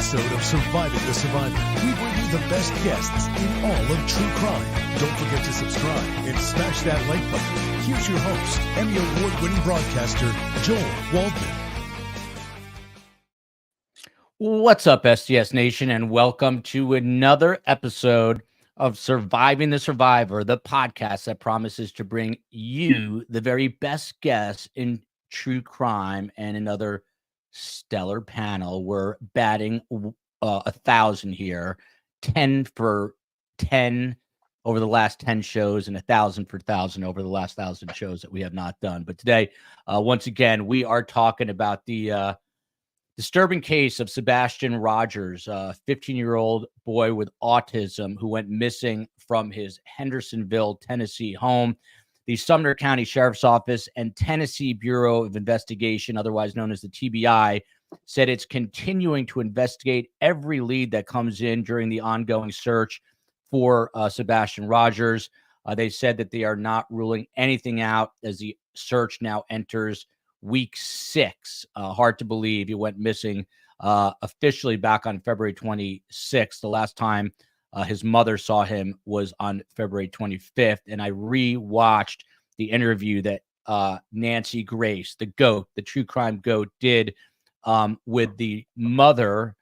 episode of Surviving the Survivor, we bring you the best guests in all of true crime. Don't forget to subscribe and smash that like button. Here's your host, Emmy Award-winning broadcaster, Joel Waldman. What's up, SCS Nation, and welcome to another episode of Surviving the Survivor, the podcast that promises to bring you the very best guests in true crime and another stellar panel. We're batting 1,000 here, 10 for 10 over the last 10 shows and 1,000 for 1,000 over the last 1,000 shows that we have not done. But today, once again, we are talking about the disturbing case of Sebastian Rogers, a 15-year-old boy with autism who went missing from his Hendersonville, Tennessee home. The Sumner County Sheriff's Office and Tennessee Bureau of Investigation, otherwise known as the TBI, said it's continuing to investigate every lead that comes in during the ongoing search for Sebastian Rogers. They said that they are not ruling anything out as the search now enters week 6. Hard to believe he went missing officially back on February 26th. The last time his mother saw him was on February 25th. And I re-watched the interview that Nancy Grace, the GOAT, the true crime GOAT, did with the mother,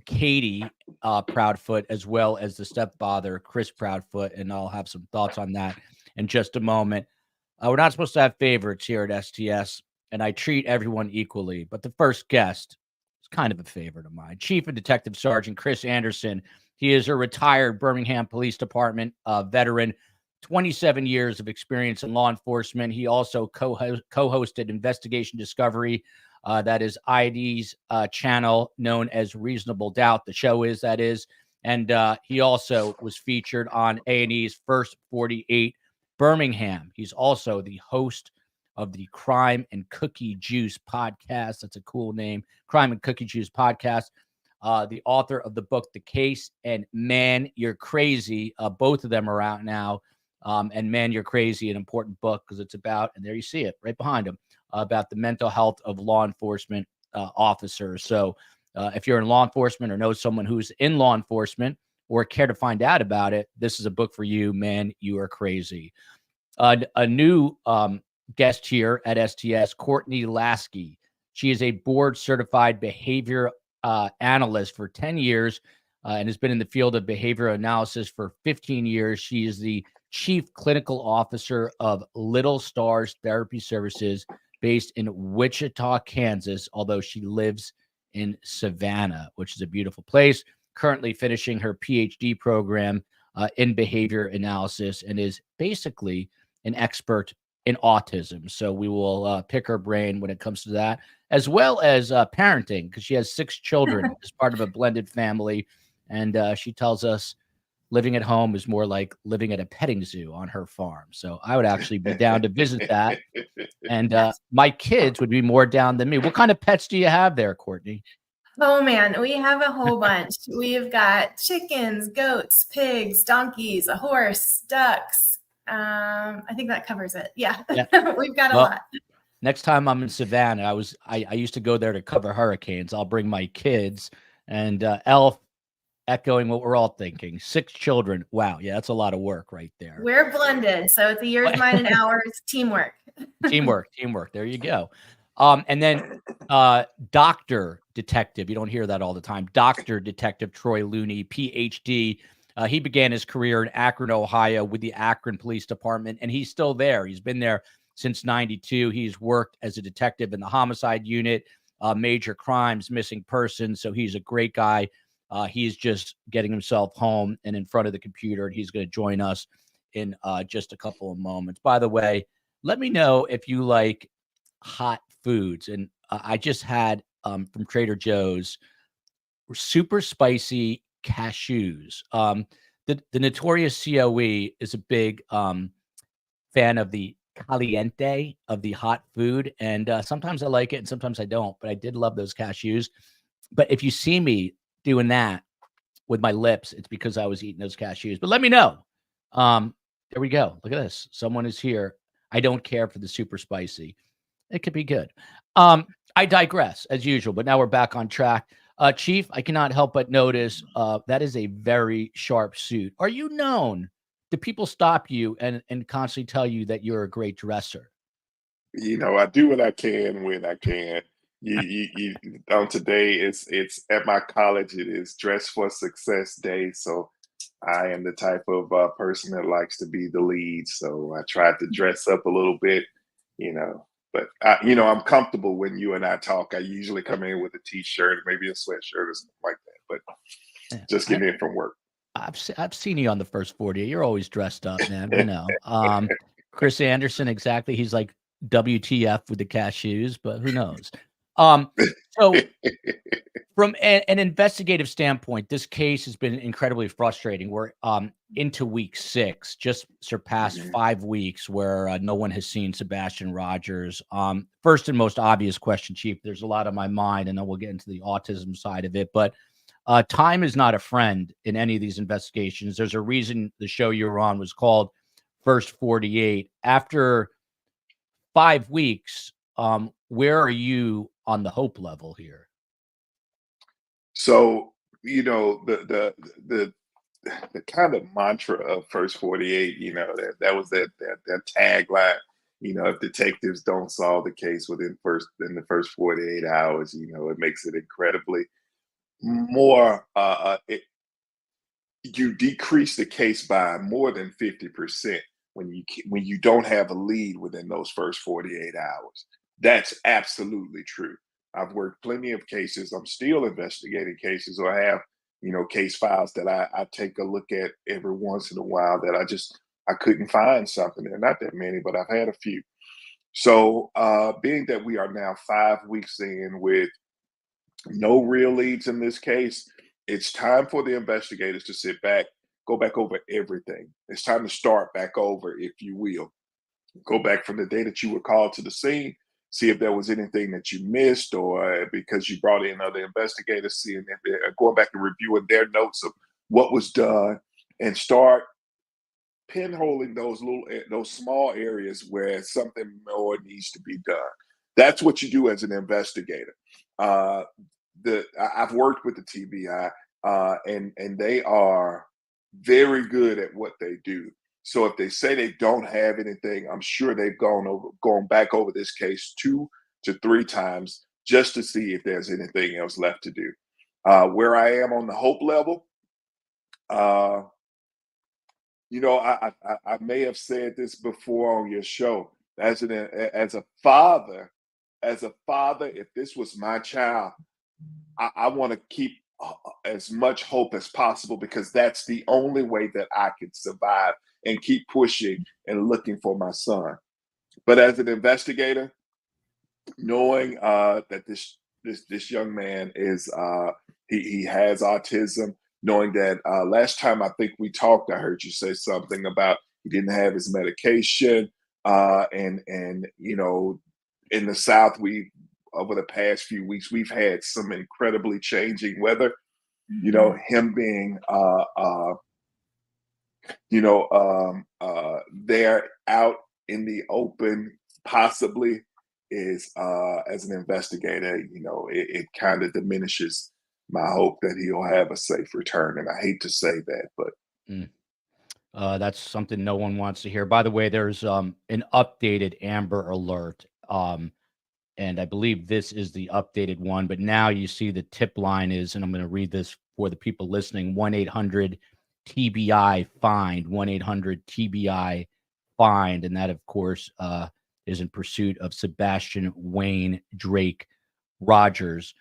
Katie Proudfoot, as well as the stepfather, Chris Proudfoot. And I'll have some thoughts on that in just a moment. We're not supposed to have favorites here at STS, and I treat everyone equally. But the first guest is kind of a favorite of mine. Chief of Detective Sergeant Chris Anderson. He is a retired Birmingham Police Department veteran, 27 years of experience in law enforcement. He also co-hosted Investigation Discovery, that is ID's channel known as Reasonable Doubt. The show is, that is. And he also was featured on A&E's First 48 Birmingham. He's also the host of the Crime and Cookie Juice podcast. That's a cool name. Crime and Cookie Juice podcast. The author of the book, The Case, and Man, You're Crazy. Both of them are out now. And Man, You're Crazy, an important book because it's about, and there you see it right behind him, about the mental health of law enforcement officers. So if you're in law enforcement or know someone who's in law enforcement or care to find out about it, this is a book for you. Man, You Are Crazy. A new guest here at STS, Courtney Lasky. She is a board-certified behavior analyst for 10 years and has been in the field of behavior analysis for 15 years. She is the chief clinical officer of Little Stars Therapy Services based in Wichita, Kansas, although she lives in Savannah, which is a beautiful place. Currently finishing her PhD program in behavior analysis and is basically an expert in autism. So we will pick her brain when it comes to that, as well as parenting, because she has 6 children as part of a blended family. And she tells us living at home is more like living at a petting zoo on her farm. So I would actually be down to visit that. And my kids would be more down than me. What kind of pets do you have there, Courtney? Oh man, we have a whole bunch. We've got chickens, goats, pigs, donkeys, a horse, ducks. I think that covers it. Yeah. We've got a lot. Next time I'm in Savannah, I used to go there to cover hurricanes. I'll bring my kids, and Elf echoing what we're all thinking. 6 children. Wow. Yeah, that's a lot of work right there. We're blended. So it's a year's, mine, and ours. Teamwork. Teamwork. There you go. And then Dr. Detective, you don't hear that all the time. Dr. Detective Troy Looney, PhD. He began his career in Akron, Ohio with the Akron Police Department, and he's still there. He's been there since 92. He's worked as a detective in the homicide unit, major crimes, missing persons. So he's a great guy. He's just getting himself home and in front of the computer, and he's going to join us in just a couple of moments. By the way, let me know if you like hot foods. And I just had from Trader Joe's super spicy cashews. The notorious COE is a big fan of the caliente, of the hot food. And sometimes I like it and sometimes I don't, but I did love those cashews. But if you see me doing that with my lips, it's because I was eating those cashews. But let me know. There we go. Look at this. Someone is here. I don't care for the super spicy. It could be good. I digress as usual, but now we're back on track. Chief, I cannot help but notice that is a very sharp suit. Are you known? Do people stop you and constantly tell you that you're a great dresser? I do what I can when I can. On today, it's at my college. It is Dress for Success Day, so I am the type of person that likes to be the lead. So I tried to dress up a little bit, you know. But I'm comfortable when you and I talk. I usually come in with a t-shirt, maybe a sweatshirt or something like that. But Yeah, just getting in from work. I've seen you on the first 40. You're always dressed up, man. I know. Chris Anderson, exactly. He's like WTF with the cashews, but who knows? So from an investigative standpoint, this case has been incredibly frustrating. We're into week 6, just surpassed 5 weeks where no one has seen Sebastian Rogers. First and most obvious question, Chief, there's a lot on my mind, and then we'll get into the autism side of it. But time is not a friend in any of these investigations. There's a reason the show you were on was called First 48. After 5 weeks, where are you on the hope level here? So, the kind of mantra of First 48, that was that tagline, if detectives don't solve the case in the first 48 hours, it makes it incredibly more you decrease the case by more than 50% when you don't have a lead within those first 48 hours. That's absolutely true. I've worked plenty of cases. I'm still investigating cases, or I have, case files that I take a look at every once in a while that I couldn't find something. There are not that many, but I've had a few. So being that we are now 5 weeks in with no real leads in this case, it's time for the investigators to sit back, go back over everything. It's time to start back over, if you will. Go back from the day that you were called to the scene, see if there was anything that you missed, or because you brought in other investigators, seeing if they're going back and reviewing their notes of what was done, and start pinholing those small areas where something more needs to be done. That's what you do as an investigator. I've worked with the TBI, and they are very good at what they do. So if they say they don't have anything, I'm sure they've gone back over this case 2 to 3 times just to see if there's anything else left to do. Where I am on the hope level, I may have said this before on your show. As a father, if this was my child, I want to keep as much hope as possible, because that's the only way that I can survive and keep pushing and looking for my son. But as an investigator, knowing that this young man is he has autism, knowing that last time I think we talked, I heard you say something about he didn't have his medication, and in the South, over the past few weeks, we've had some incredibly changing weather. Him being there out in the open, possibly, is as an investigator, it kind of diminishes my hope that he'll have a safe return. And I hate to say that, but That's something no one wants to hear. By the way, there's an updated Amber Alert, and I believe this is the updated one. But now you see the tip line is, and I'm going to read this for the people listening: 1-800-TBI find, 1-800-TBI find, and that, of course, is in pursuit of Sebastian Wayne Drake Rogers.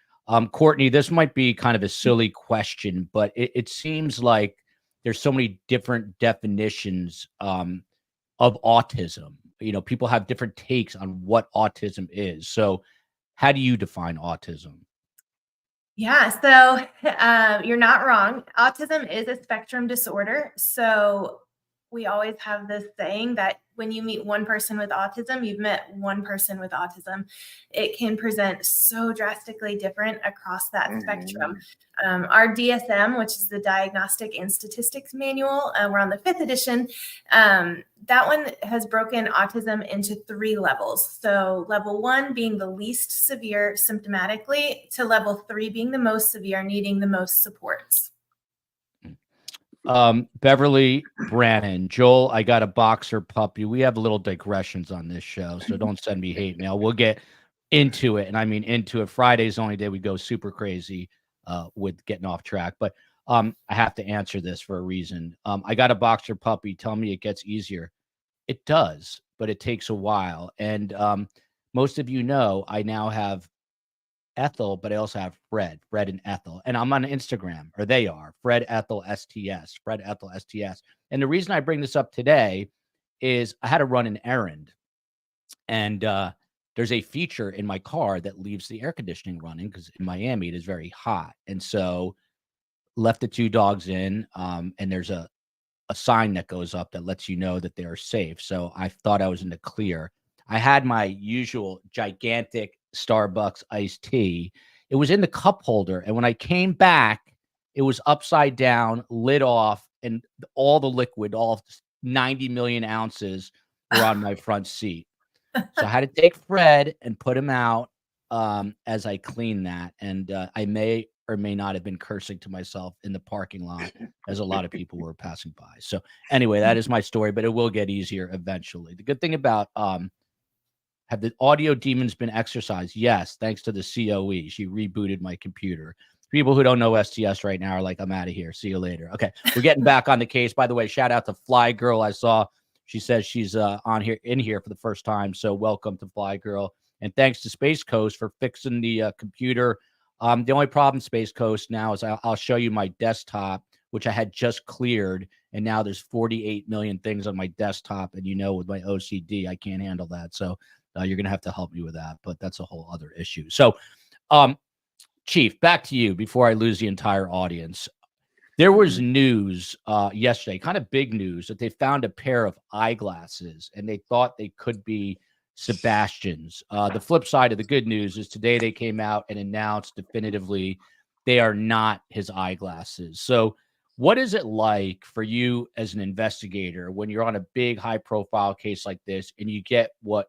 Courtney, this might be kind of a silly question, but it seems like there's so many different definitions of autism. People have different takes on what autism is. So how do you define autism? Yeah, so you're not wrong. Autism is a spectrum disorder. So we always have this saying that when you meet one person with autism, you've met one person with autism. It can present so drastically different across that spectrum. Our DSM, which is the Diagnostic and Statistics Manual, we're on the 5th edition. That one has broken autism into 3 levels. So level 1 being the least severe symptomatically, to level 3 being the most severe, needing the most supports. Beverly Brannon, Joel, I got a boxer puppy. We have little digressions on this show, so don't send me hate mail. We'll get into it, and I mean into it. Friday's the only day we go super crazy with getting off track, but I have to answer this for a reason. I got a boxer puppy. Tell me it gets easier. It does, but it takes a while. And most of you know I now have Ethel, but I also have Fred and Ethel. And I'm on Instagram, or they are, Fred Ethel STS, Fred Ethel STS. And the reason I bring this up today is I had to run an errand. And there's a feature in my car that leaves the air conditioning running because in Miami it is very hot. And so left the 2 dogs in, and there's a sign that goes up that lets you know that they are safe. So I thought I was in the clear. I had my usual gigantic Starbucks iced tea. It was in the cup holder. And when I came back, it was upside down, lid off, and all the liquid, all 90 million ounces were on my front seat. So I had to take Fred and put him out as I cleaned that. And I may or may not have been cursing to myself in the parking lot as a lot of people were passing by. So anyway, that is my story, but it will get easier eventually. The good thing about have the audio demons been exorcised? Yes, thanks to the COE. She rebooted my computer. People who don't know STS right now are like, I'm out of here. See you later. Okay, we're getting back on the case. By the way, shout out to Fly Girl. I saw she says she's in here for the first time. So welcome to Fly Girl. And thanks to Space Coast for fixing the computer. The only problem, Space Coast, now is I'll show you my desktop, which I had just cleared. And now there's 48 million things on my desktop. And with my OCD, I can't handle that. So you're going to have to help me with that. But that's a whole other issue. So, Chief, back to you before I lose the entire audience. There was news yesterday, kind of big news, that they found a pair of eyeglasses and they thought they could be Sebastian's. The flip side of the good news is today they came out and announced definitively they are not his eyeglasses. So what is it like for you as an investigator when you're on a big high profile case like this and you get what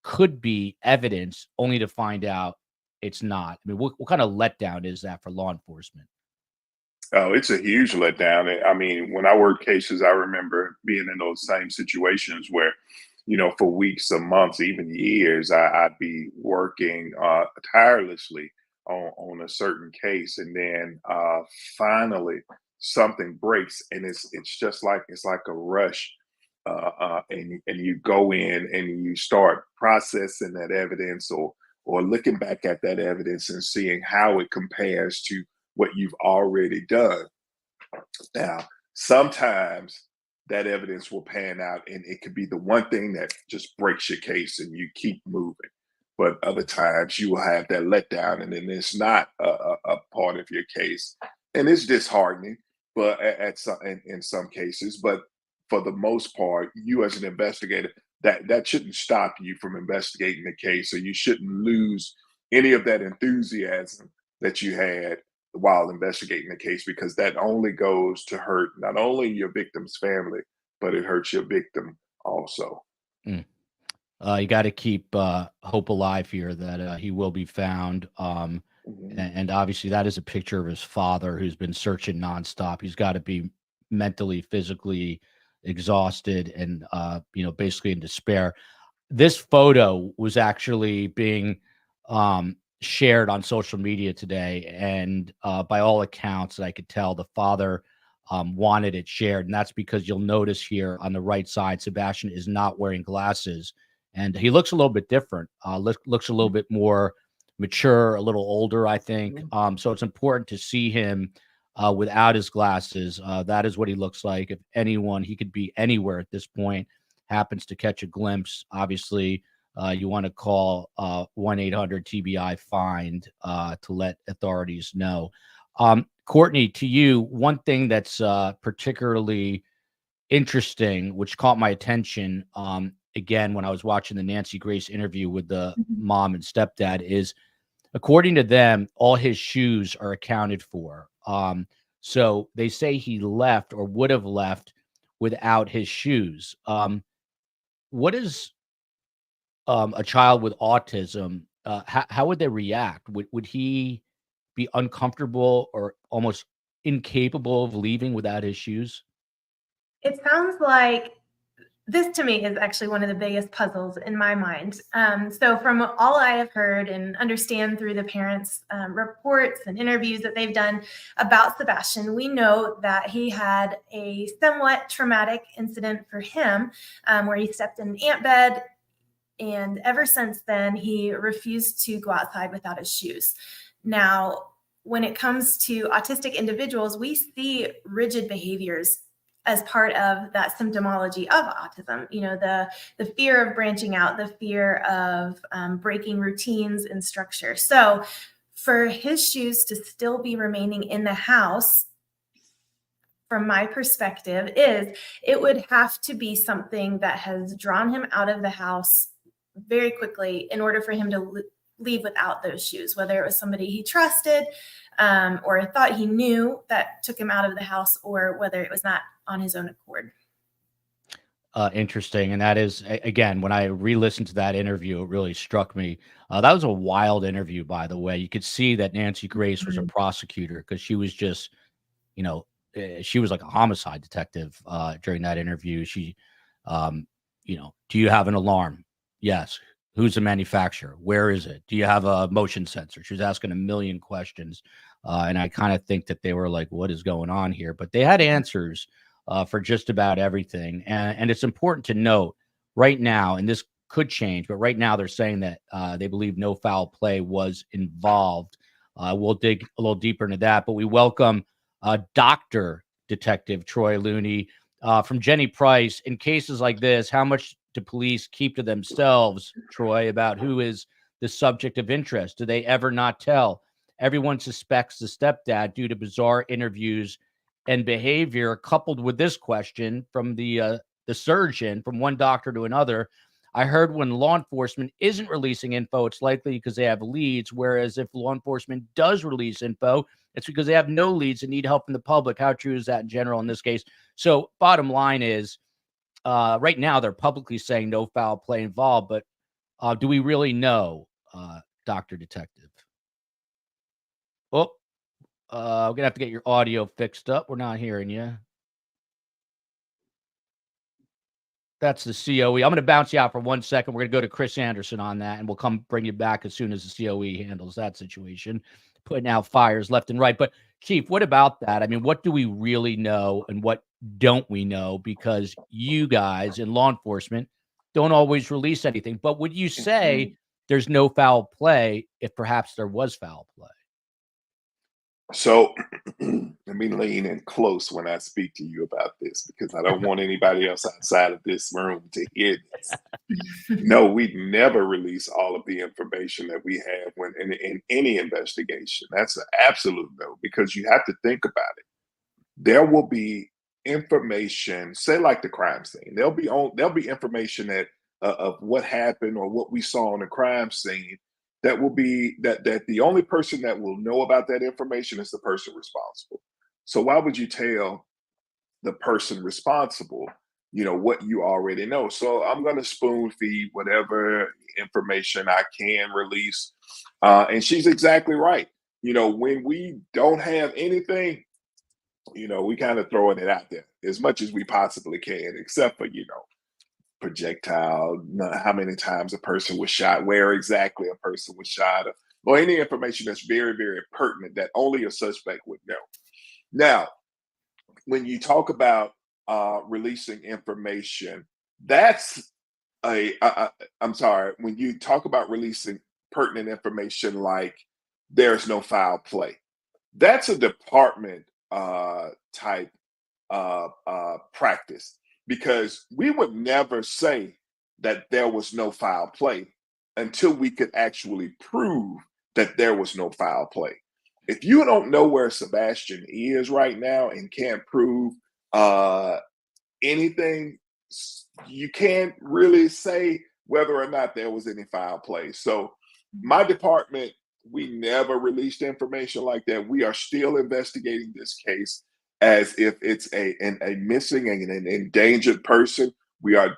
could be evidence only to find out it's not? I mean, what kind of letdown is that for law enforcement? Oh, it's a huge letdown. I mean, when I worked cases, I remember being in those same situations where, for weeks or months, even years, I'd be working tirelessly on a certain case, and then finally something breaks, and it's just like a rush, and you go in and you start processing that evidence, or looking back at that evidence and seeing how it compares to what you've already done. Now, sometimes that evidence will pan out and it could be the one thing that just breaks your case and you keep moving. But other times you will have that letdown and then it's not a part of your case. And it's disheartening, but in some cases, but for the most part, you as an investigator, that shouldn't stop you from investigating the case. So you shouldn't lose any of that enthusiasm that you had while investigating the case, because that only goes to hurt not only your victim's family, but it hurts your victim also. You got to keep hope alive here that he will be found. And obviously that is a picture of his father who's been searching nonstop. He's got to be mentally, physically exhausted and, basically in despair. This photo was actually being shared on social media today. And by all accounts that I could tell, the father wanted it shared. And that's because you'll notice here on the right side, Sebastian is not wearing glasses and he looks a little bit different, looks a little bit more mature, a little older, I think. So it's important to see him without his glasses. That is what he looks like. If anyone, he could be anywhere at this point, happens to catch a glimpse, obviously, you want to call 1-800-TBI find to let authorities know. Courtney, to you, one thing that's particularly interesting, which caught my attention, again, when I was watching the Nancy Grace interview with the mom and stepdad, is according to them, all his shoes are accounted for. So they say he left or would have left without his shoes. What is a child with autism? How would they react? Would he be uncomfortable or almost incapable of leaving without his shoes? It sounds like this to me is actually one of the biggest puzzles in my mind. So from all I have heard and understand through the parents' reports and interviews that they've done about Sebastian, we know that he had a somewhat traumatic incident for him where he stepped in an ant bed. And ever since then, he refused to go outside without his shoes. Now, when it comes to autistic individuals, we see rigid behaviors as part of that symptomology of autism. You know, the fear of branching out, the fear of breaking routines and structure. So for his shoes to still be remaining in the house, from my perspective, is it would have to be something that has drawn him out of the house very quickly in order for him to leave without those shoes, whether it was somebody he trusted or thought he knew that took him out of the house, or whether it was not on his own accord. Interesting. And that is, again, when I re-listened to that interview, it really struck me. That was a wild interview, by the way. You could see that Nancy Grace was a prosecutor, because she was just, you know, she was like a homicide detective during that interview. She, you know, do you have an alarm? Yes. Who's the manufacturer? Where is it? Do you have a motion sensor? She was asking a million questions. And I kind of think that they were like, what is going on here? But they had answers for just about everything. And it's important to note right now, and this could change, but right now they're saying that they believe no foul play was involved. We'll dig a little deeper into that, but we welcome Dr. Detective Troy Looney from Jenny Price. In cases like this, how much do police keep to themselves, Troy, about who is the subject of interest? Do they ever not tell? Everyone suspects the stepdad due to bizarre interviews and behavior, coupled with this question from the surgeon, from one doctor to another. I heard when law enforcement isn't releasing info, it's likely because they have leads, whereas if law enforcement does release info, it's because they have no leads and need help from the public. How true is that in general in this case? So bottom line is, right now they're publicly saying no foul play involved, but do we really know, Dr. Detective? Oh, we're going to have to get your audio fixed up. We're not hearing you. That's the COE. I'm going to bounce you out for 1 second. We're going to go to Chris Anderson on that, and we'll come bring you back as soon as the COE handles that situation, putting out fires left and right. But, Chief, what about that? I mean, what do we really know and what don't we know? Because you guys in law enforcement don't always release anything. But would you say there's no foul play if perhaps there was foul play? So let me lean in close when I speak to you about this, because I don't want anybody else outside of this room to hear this. No, we never release all of the information that we have when in any investigation. That's an absolute no, because you have to think about it. There will be information, say like the crime scene. There'll be information that of what happened or what we saw on the crime scene that will be that the only person that will know about that information is the person responsible. So why would you tell the person responsible, you know, what you already know? So I'm going to spoon feed whatever information I can release. And she's exactly right. You know, when we don't have anything, you know, we kind of throwing it out there as much as we possibly can, except for, you know, projectile, how many times a person was shot, where exactly a person was shot, or any information that's very, very pertinent that only a suspect would know. Now, when you talk about releasing information, that's I'm sorry, when you talk about releasing pertinent information like there's no foul play, that's a department type practice, because we would never say that there was no foul play until we could actually prove that there was no foul play. If you don't know where Sebastian is right now and can't prove anything, you can't really say whether or not there was any foul play. So my department, we never released information like that. We are still investigating this case as if it's a missing and an endangered person. We are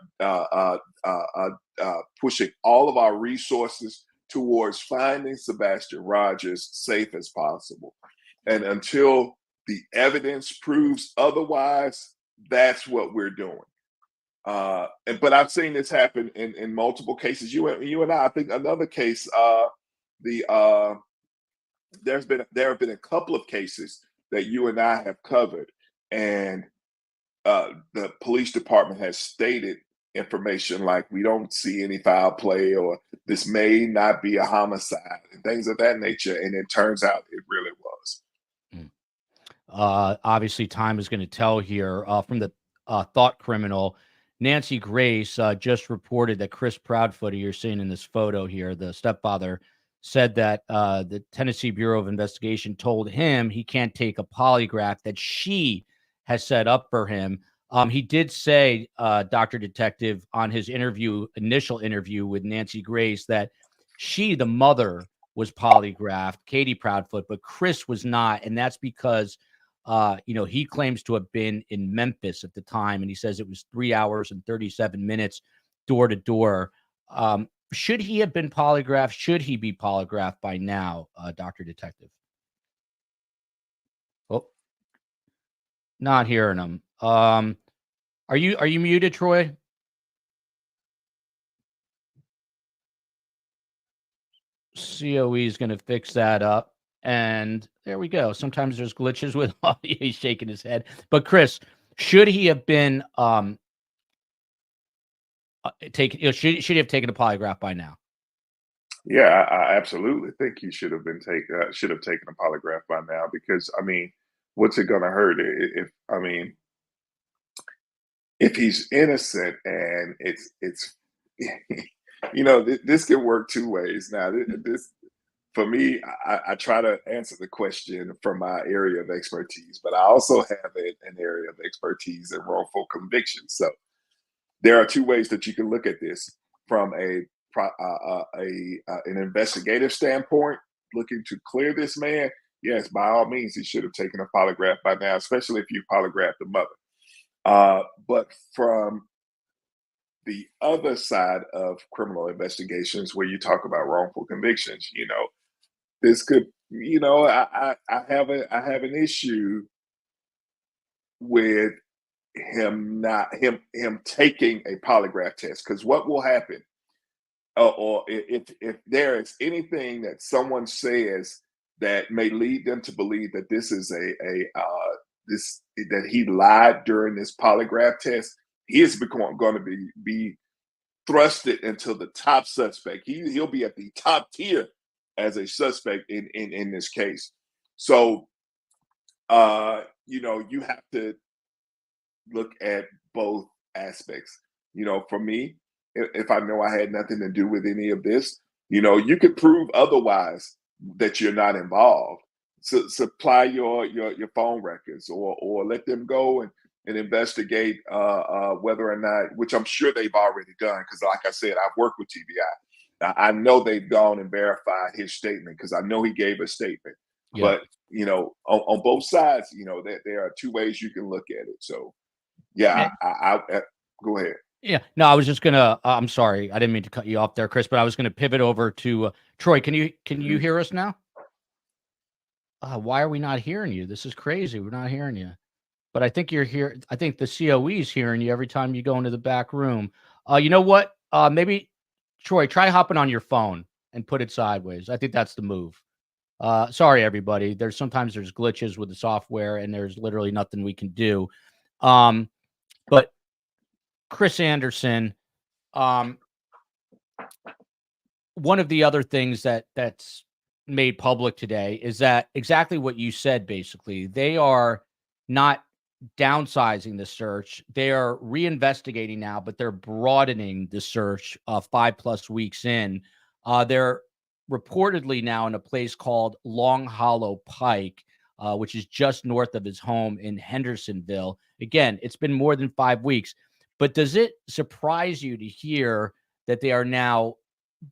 pushing all of our resources towards finding Sebastian Rogers safe as possible. And until the evidence proves otherwise, that's what we're doing. But I've seen this happen in multiple cases. You and I think another case, there have been a couple of cases that you and I have covered, and the police department has stated information like, we don't see any foul play, or this may not be a homicide, and things of that nature. And it turns out it really was. Obviously, time is going to tell here. From the thought criminal, Nancy Grace just reported that Chris Proudfoot, who you're seeing in this photo here, the stepfather, said that the Tennessee Bureau of Investigation told him he can't take a polygraph that she has set up for him. He did say, Dr. Detective, on his initial interview with Nancy Grace, that she, the mother, was polygraphed, Katie Proudfoot, but Chris was not. And that's because, he claims to have been in Memphis at the time. And he says it was 3 hours and 37 minutes door to door. Should he have been polygraphed? Should he be polygraphed by now, Dr. Detective? Oh, not hearing him. Are you muted, Troy? COE is going to fix that up. And there we go. Sometimes there's glitches with audio. He's shaking his head. But Chris, should he have been should he have taken a polygraph by now? Yeah, I absolutely think he should have taken a polygraph by now, because what's it going to hurt if he's innocent? And it's this can work two ways. Now, this for me, I try to answer the question from my area of expertise, but I also have an area of expertise in wrongful convictions. So there are two ways that you can look at this: from an investigative standpoint, looking to clear this man. Yes, by all means, he should have taken a polygraph by now, especially if you polygraphed the mother. But from the other side of criminal investigations, where you talk about wrongful convictions, this could, I have an issue with him taking a polygraph test, because what will happen, or if there is anything that someone says that may lead them to believe that this is that he lied during this polygraph test, he is going to be thrusted into the top suspect. He'll be at the top tier as a suspect in this case. So you have to look at both aspects. For me, if I know I had nothing to do with any of this, you could prove otherwise that you're not involved. So supply your phone records, or let them go and investigate whether or not, which I'm sure they've already done, because like I said, I've worked with TBI. I know they've gone and verified his statement, because I know he gave a statement. Yeah. But on both sides, there are two ways you can look at it. So yeah, I go ahead. Yeah, no, I was just gonna. I'm sorry, I didn't mean to cut you off there, Chris, but I was gonna pivot over to Troy. Can you hear us now? Why are we not hearing you? This is crazy. We're not hearing you. But I think you're here. I think the COE is hearing you every time you go into the back room. You know what? Maybe Troy, try hopping on your phone and put it sideways. I think that's the move. Sorry, everybody. Sometimes there's glitches with the software, and there's literally nothing we can do. But Chris Anderson, one of the other things that's made public today is that exactly what you said. Basically, they are not downsizing the search. They are reinvestigating now, but they're broadening the search 5+ weeks in. They're reportedly now in a place called Long Hollow Pike. which is just north of his home in Hendersonville. Again, it's been more than 5 weeks, but does it surprise you to hear that they are now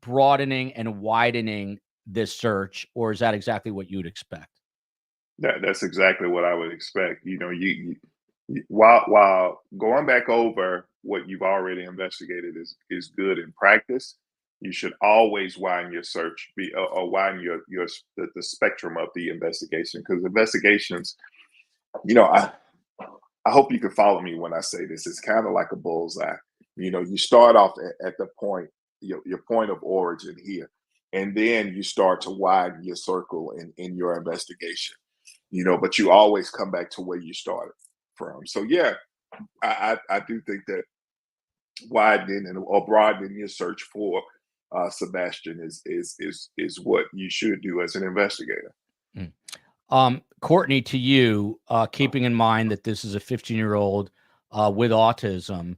broadening and widening this search, or is that exactly what you would expect? That's exactly what I would expect. While going back over what you've already investigated is good in practice, you should always widen your search, or widen the spectrum of the investigation, because investigations, I hope you can follow me when I say this. It's kind of like a bullseye. You start off at the point, your point of origin here, and then you start to widen your circle in your investigation. But you always come back to where you started from. So yeah, I do think that widening or broadening your search for Sebastian is what you should do as an investigator. Courtney, to you, keeping in mind that this is a 15-year-old with autism,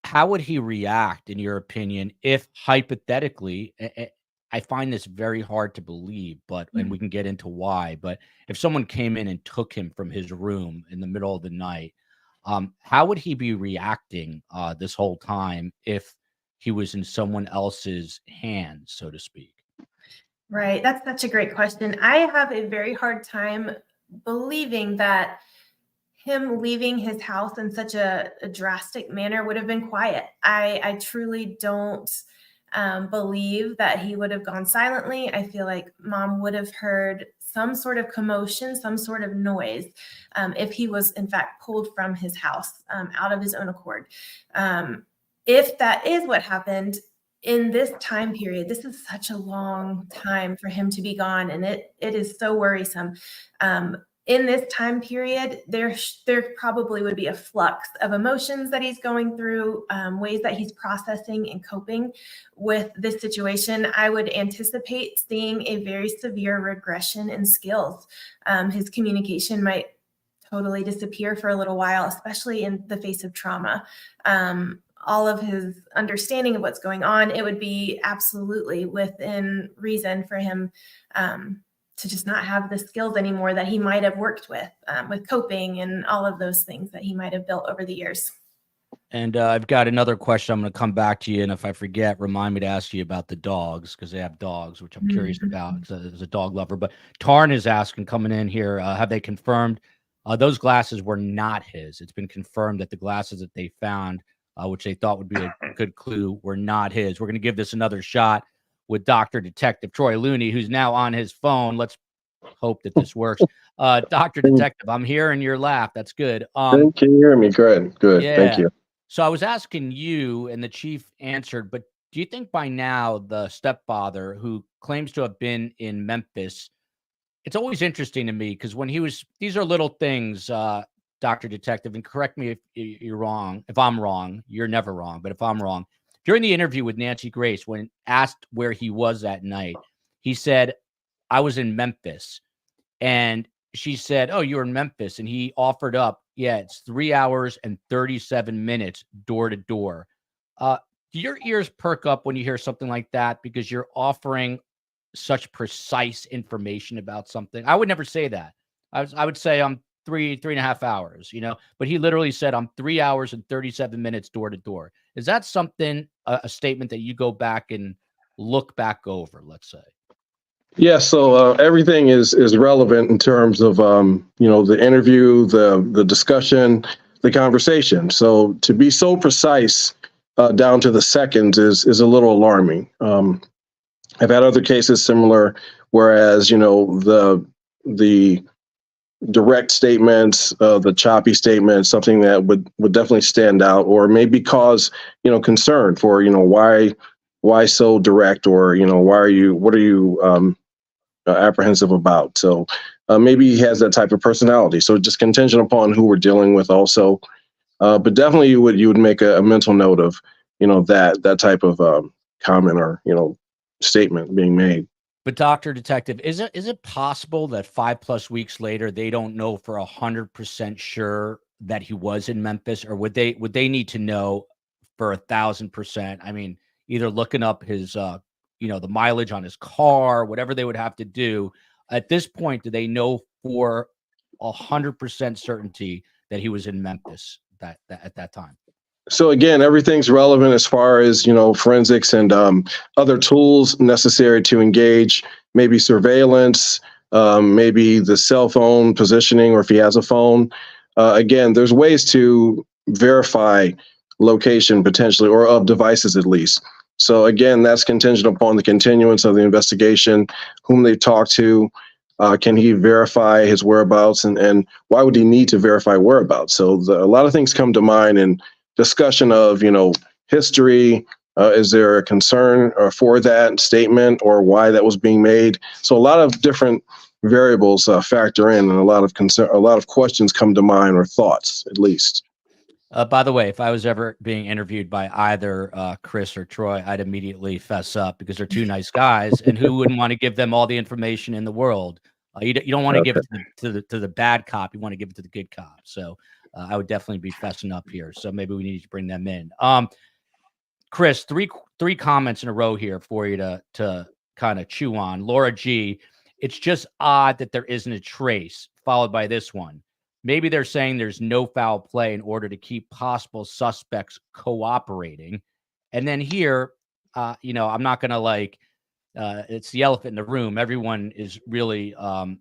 how would he react, in your opinion, if hypothetically, I find this very hard to believe, and we can get into why, but if someone came in and took him from his room in the middle of the night, how would he be reacting this whole time if he was in someone else's hands, so to speak? Right. That's such a great question. I have a very hard time believing that him leaving his house in such a drastic manner would have been quiet. I truly don't believe that he would have gone silently. I feel like mom would have heard some sort of commotion, some sort of noise, if he was in fact pulled from his house out of his own accord. If that is what happened, in this time period, this is such a long time for him to be gone, and it is so worrisome. In this time period, there probably would be a flux of emotions that he's going through, ways that he's processing and coping with this situation. I would anticipate seeing a very severe regression in skills. His communication might totally disappear for a little while, especially in the face of trauma. All of his understanding of what's going on, it would be absolutely within reason for him to just not have the skills anymore that he might have worked with coping and all of those things that he might have built over the years. And I've got another question. I'm going to come back to you, and if I forget, remind me to ask you about the dogs, because they have dogs, which I'm curious about as a dog lover. But Tarn is asking, coming in here, have they confirmed those glasses were not his? It's been confirmed that the glasses that they found, which they thought would be a good clue, were not his. We're going to give this another shot with Dr. Detective Troy Looney, who's now on his phone. Let's hope that this works. Dr. Detective, I'm hearing your laugh. That's good. Can you hear me? Good. Yeah. Thank you. So I was asking you, and the chief answered, but do you think by now the stepfather, who claims to have been in Memphis, it's always interesting to me because when he was, these are little things, Dr. Detective, and correct me if you're wrong. If I'm wrong, you're never wrong. But if I'm wrong, during the interview with Nancy Grace, when asked where he was that night, he said, I was in Memphis. And she said, oh, you were in Memphis. And he offered up, yeah, it's 3 hours and 37 minutes door to door. Do your ears perk up when you hear something like that because you're offering such precise information about something? I would never say that. I would say I'm 3.5 hours, but he literally said I'm 3 hours and 37 minutes door to door. Is that something, a statement that you go back and look back over, let's say? Yeah. So everything is relevant in terms of, the interview, the discussion, the conversation. So to be so precise down to the seconds is a little alarming. I've had other cases similar, whereas, the direct statements, the choppy statements, something that would definitely stand out, or maybe cause, concern for, why so direct, or, what are you apprehensive about? So maybe he has that type of personality. So just contingent upon who we're dealing with also, but definitely you would make a mental note of, that type of comment or, statement being made. But Dr. Detective, is it possible that 5+ weeks later they don't know for 100% sure that he was in Memphis, or would they need to know for 1,000%? I mean, either looking up his the mileage on his car, whatever they would have to do. At this point, do they know for 100% certainty that he was in Memphis at that time? So again, everything's relevant as far as, forensics and other tools necessary to engage, maybe surveillance, maybe the cell phone positioning, or if he has a phone. Again, there's ways to verify location potentially, or of devices at least. So again, that's contingent upon the continuance of the investigation, whom they talk to. Can he verify his whereabouts, and why would he need to verify whereabouts? So a lot of things come to mind in discussion of, history. Is there a concern for that statement, or why that was being made? So a lot of different variables factor in, and a lot of questions come to mind, or thoughts at least. By the way, if I was ever being interviewed by either Chris or Troy, I'd immediately fess up, because they're two nice guys, and who wouldn't want to give them all the information in the world? You don't want to give it to the bad cop. You want to give it to the good cop. So I would definitely be fessing up here. So maybe we need to bring them in. Chris, three comments in a row here for you to kind of chew on. Laura G, it's just odd that there isn't a trace, followed by this one. Maybe they're saying there's no foul play in order to keep possible suspects cooperating. And then here, I'm not going to it's the elephant in the room. Everyone is really, I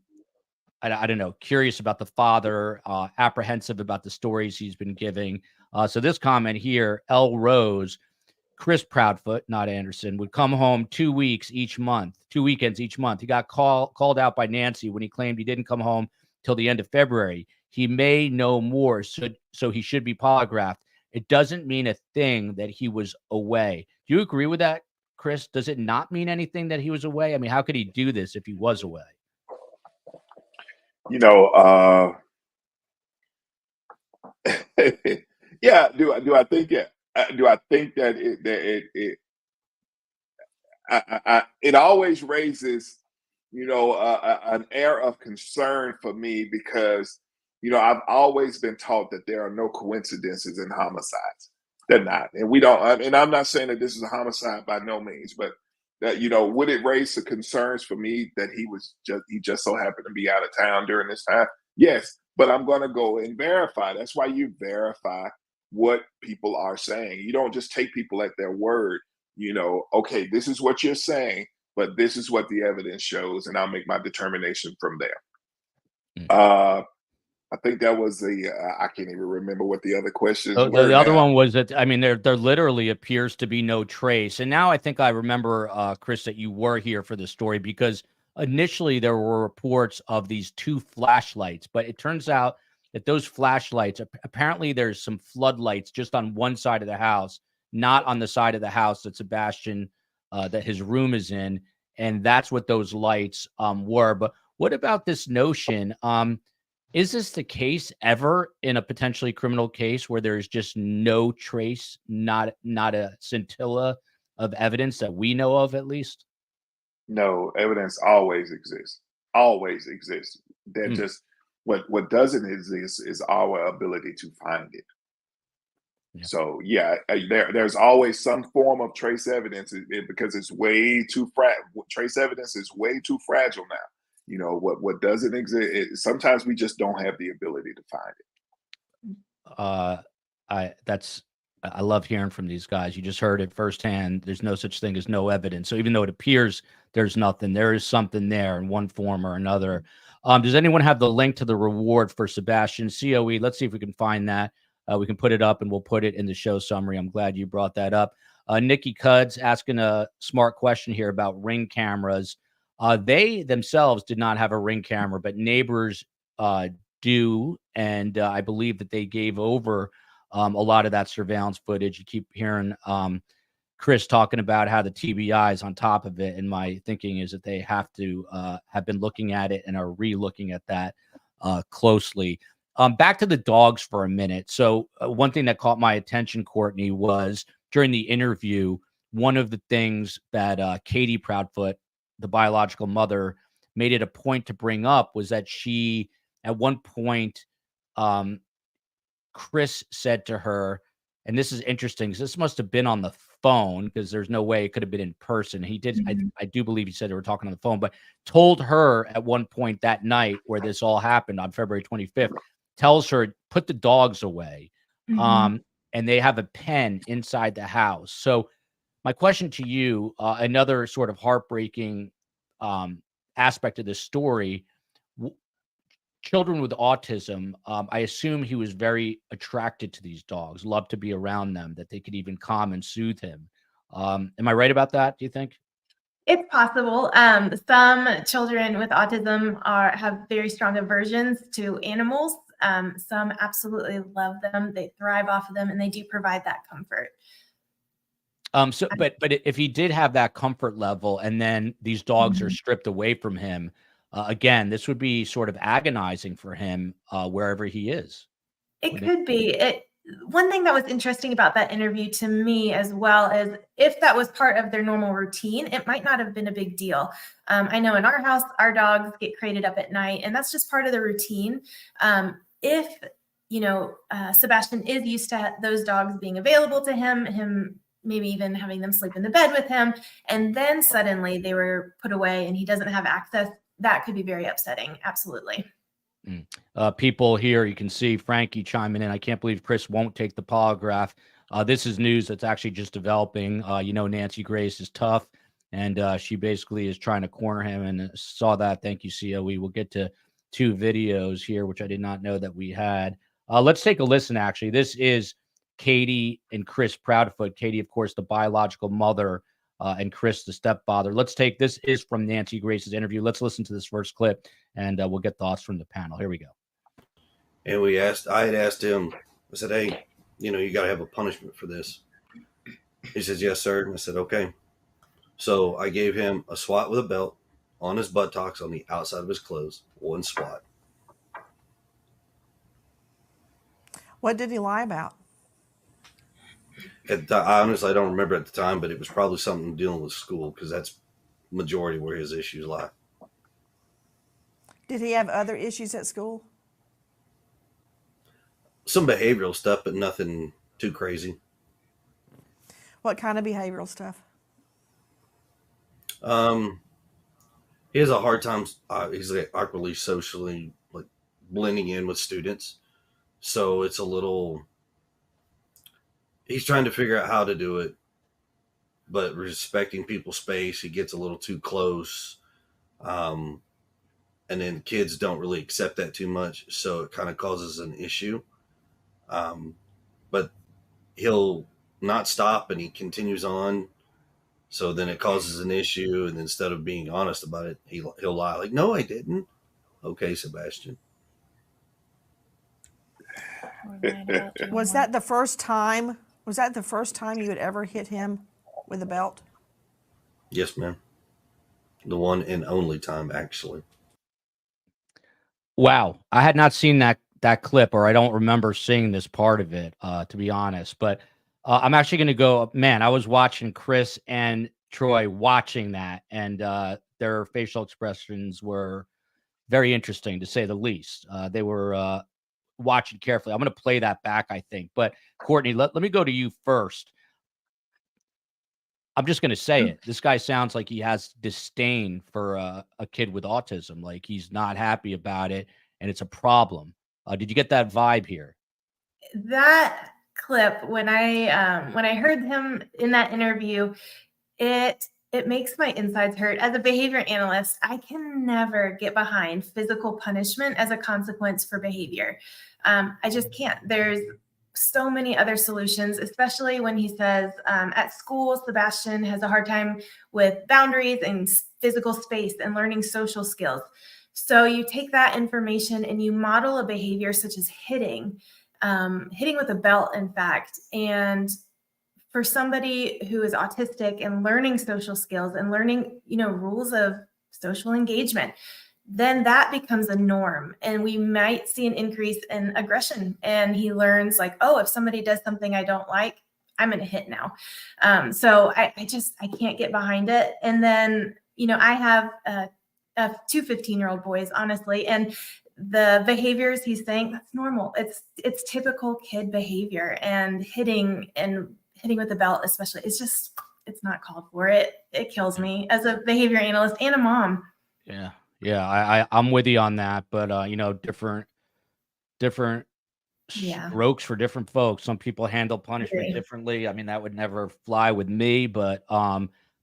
don't know, curious about the father, apprehensive about the stories he's been giving. So this comment here, L. Rose, Chris Proudfoot, not Anderson, would come home 2 weekends each month. He got called out by Nancy when he claimed he didn't come home till the end of February. He may know more, so he should be polygraphed. It doesn't mean a thing that he was away. Do you agree with that, Chris? Does it not mean anything that he was away? I mean, how could he do this if he was away? Yeah. Do I think it? Do I think that it always raises, an air of concern for me, because, I've always been taught that there are no coincidences in homicides. They're not, and we don't. And I'm not saying that this is a homicide by no means, but that, would it raise the concerns for me that he just so happened to be out of town during this time? Yes, but I'm going to go and verify. That's why you verify what people are saying. You don't just take people at their word. Okay, this is what you're saying, but this is what the evidence shows, and I'll make my determination from there. I think that was I can't even remember what the other questions were. The other one was that, I mean, there literally appears to be no trace. And now I think I remember, Chris, that you were here for the story, because initially there were reports of these two flashlights, but it turns out that those flashlights, apparently there's some floodlights just on one side of the house, not on the side of the house that Sebastian, that his room is in. And that's what those lights were. But what about this notion? Is this the case ever in a potentially criminal case where there's just no trace, not a scintilla of evidence that we know of, at least? No, evidence always exists. Always exists. That just what doesn't exist is our ability to find it. Yeah. So there's always some form of trace evidence, because it's way too trace evidence is way too fragile now. What doesn't exist, sometimes we just don't have the ability to find it. I love hearing from these guys. You just heard it firsthand. There's no such thing as no evidence. So even though it appears there's nothing, there is something there in one form or another. Does anyone have the link to the reward for Sebastian COE? Let's see if we can find that. We can put it up, and we'll put it in the show summary. I'm glad you brought that up. Nikki Cuds asking a smart question here about Ring cameras. They themselves did not have a Ring camera, but neighbors do, and I believe that they gave over a lot of that surveillance footage. You keep hearing Chris talking about how the TBI is on top of it, and my thinking is that they have to have been looking at it and are re-looking at that closely. Back to the dogs for a minute. So one thing that caught my attention, Courtney, was during the interview, one of the things that Katie Proudfoot, the biological mother, made it a point to bring up was that she, at one point, Chris said to her, and this is interesting because this must have been on the phone because there's no way it could have been in person. He did, I do believe he said they were talking on the phone, but told her at one point that night where this all happened on February 25th, tells her, put the dogs away. And they have a pen inside the house. So my question to you, another sort of heartbreaking aspect of this story, children with autism, I assume he was very attracted to these dogs, loved to be around them, that they could even calm and soothe him. Am I right about that, do you think? It's possible. Some children with autism have very strong aversions to animals. Some absolutely love them. They thrive off of them, and they do provide that comfort. But if he did have that comfort level, and then these dogs are stripped away from him, again, this would be sort of agonizing for him wherever he is. It could be. One thing that was interesting about that interview to me as well is if that was part of their normal routine, it might not have been a big deal. I know in our house, our dogs get crated up at night, and that's just part of the routine. If, Sebastian is used to those dogs being available to him maybe even having them sleep in the bed with him, and then suddenly they were put away and he doesn't have access, that could be very upsetting. Absolutely. People here, you can see Frankie chiming in. I can't believe Chris won't take the polygraph. This is news that's actually just developing. Nancy Grace is tough, and she basically is trying to corner him, and saw that. Thank you, COE. We'll get to 2 videos here, which I did not know that we had. Let's take a listen, actually. This is Katie and Chris Proudfoot. Katie, of course, the biological mother, and Chris, the stepfather. This is from Nancy Grace's interview. Let's listen to this first clip, and we'll get thoughts from the panel. Here we go. And I had asked him, I said, hey, you got to have a punishment for this. He says, yes, sir. And I said, okay. So I gave him a swat with a belt on his buttocks on the outside of his clothes, 1 swat. What did he lie about? I honestly don't remember at the time, but it was probably something dealing with school because that's majority where his issues lie. Did he have other issues at school? Some behavioral stuff, but nothing too crazy. What kind of behavioral stuff? He has a hard time. He's like awkwardly socially like blending in with students. So it's a little, he's trying to figure out how to do it, but respecting people's space. He gets a little too close. And then kids don't really accept that too much. So it kind of causes an issue. But he'll not stop and he continues on. So then it causes an issue. And instead of being honest about it, he'll lie like, no, I didn't. Okay, Sebastian. Was that the first time you had ever hit him with a belt? Yes, ma'am. The one and only time, actually. Wow. I had not seen that clip, or I don't remember seeing this part of it, to be honest. But I'm actually going to go, man, I was watching Chris and Troy watching that, and their facial expressions were very interesting, to say the least. They were watching carefully. I'm going to play that back, I think. But Courtney, let me go to you first. I'm just going to say it. This guy sounds like he has disdain for a kid with autism. Like he's not happy about it, and it's a problem. Did you get that vibe here? That clip, when I heard him in that interview, it makes my insides hurt. As a behavior analyst, I can never get behind physical punishment as a consequence for behavior. I just can't. There's so many other solutions, especially when he says at school, Sebastian has a hard time with boundaries and physical space and learning social skills. So you take that information and you model a behavior such as hitting with a belt, in fact. And for somebody who is autistic and learning social skills and learning, rules of social engagement, then that becomes a norm. And we might see an increase in aggression. And he learns like, oh, if somebody does something I don't like, I'm going to hit now. So I can't get behind it. And then, I have 2 15-year-old boys, honestly. And the behaviors he's saying, that's normal. It's typical kid behavior, and hitting with a belt, especially, it's not called for. It kills me as a behavior analyst and a mom. Yeah. I'm with you on that, but different strokes for different folks. Some people handle punishment differently. I mean, that would never fly with me, but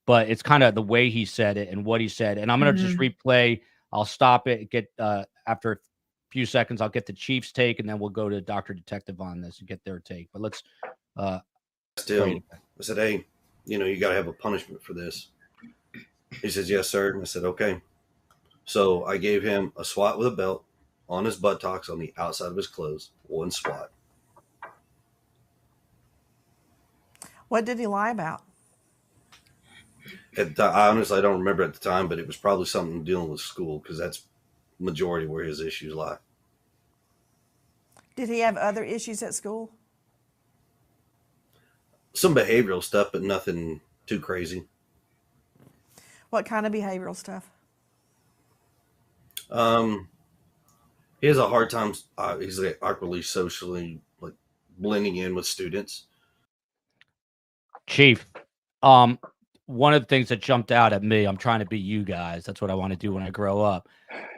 it's kind of the way he said it and what he said. And I'm going to just replay. I'll stop it, get after a few seconds, I'll get the Chief's take, and then we'll go to Dr. Detective on this and get their take. But let's I said, hey, you got to have a punishment for this. He says, yes, sir. And I said, okay. So I gave him a swat with a belt on his buttocks on the outside of his clothes, one swat. What did he lie about? I honestly don't remember at the time, but it was probably something dealing with school, because that's majority where his issues lie. Did he have other issues at school? Some behavioral stuff, but nothing too crazy. What kind of behavioral stuff? He has a hard time. He's like awkwardly socially, like blending in with students. Chief, one of the things that jumped out at me, I'm trying to be you guys. That's what I want to do when I grow up.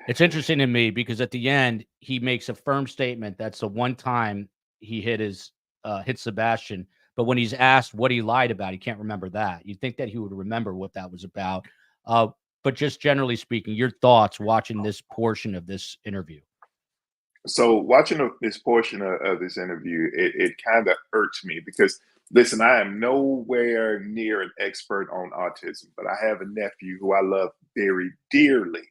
It's interesting to me because at the end, he makes a firm statement. That's the one time he hit Sebastian. But when he's asked what he lied about, he can't remember that. You'd think that he would remember what that was about. But just generally speaking, your thoughts watching this portion of this interview. So watching this portion of this interview, it kind of irks me because, listen, I am nowhere near an expert on autism, but I have a nephew who I love very dearly,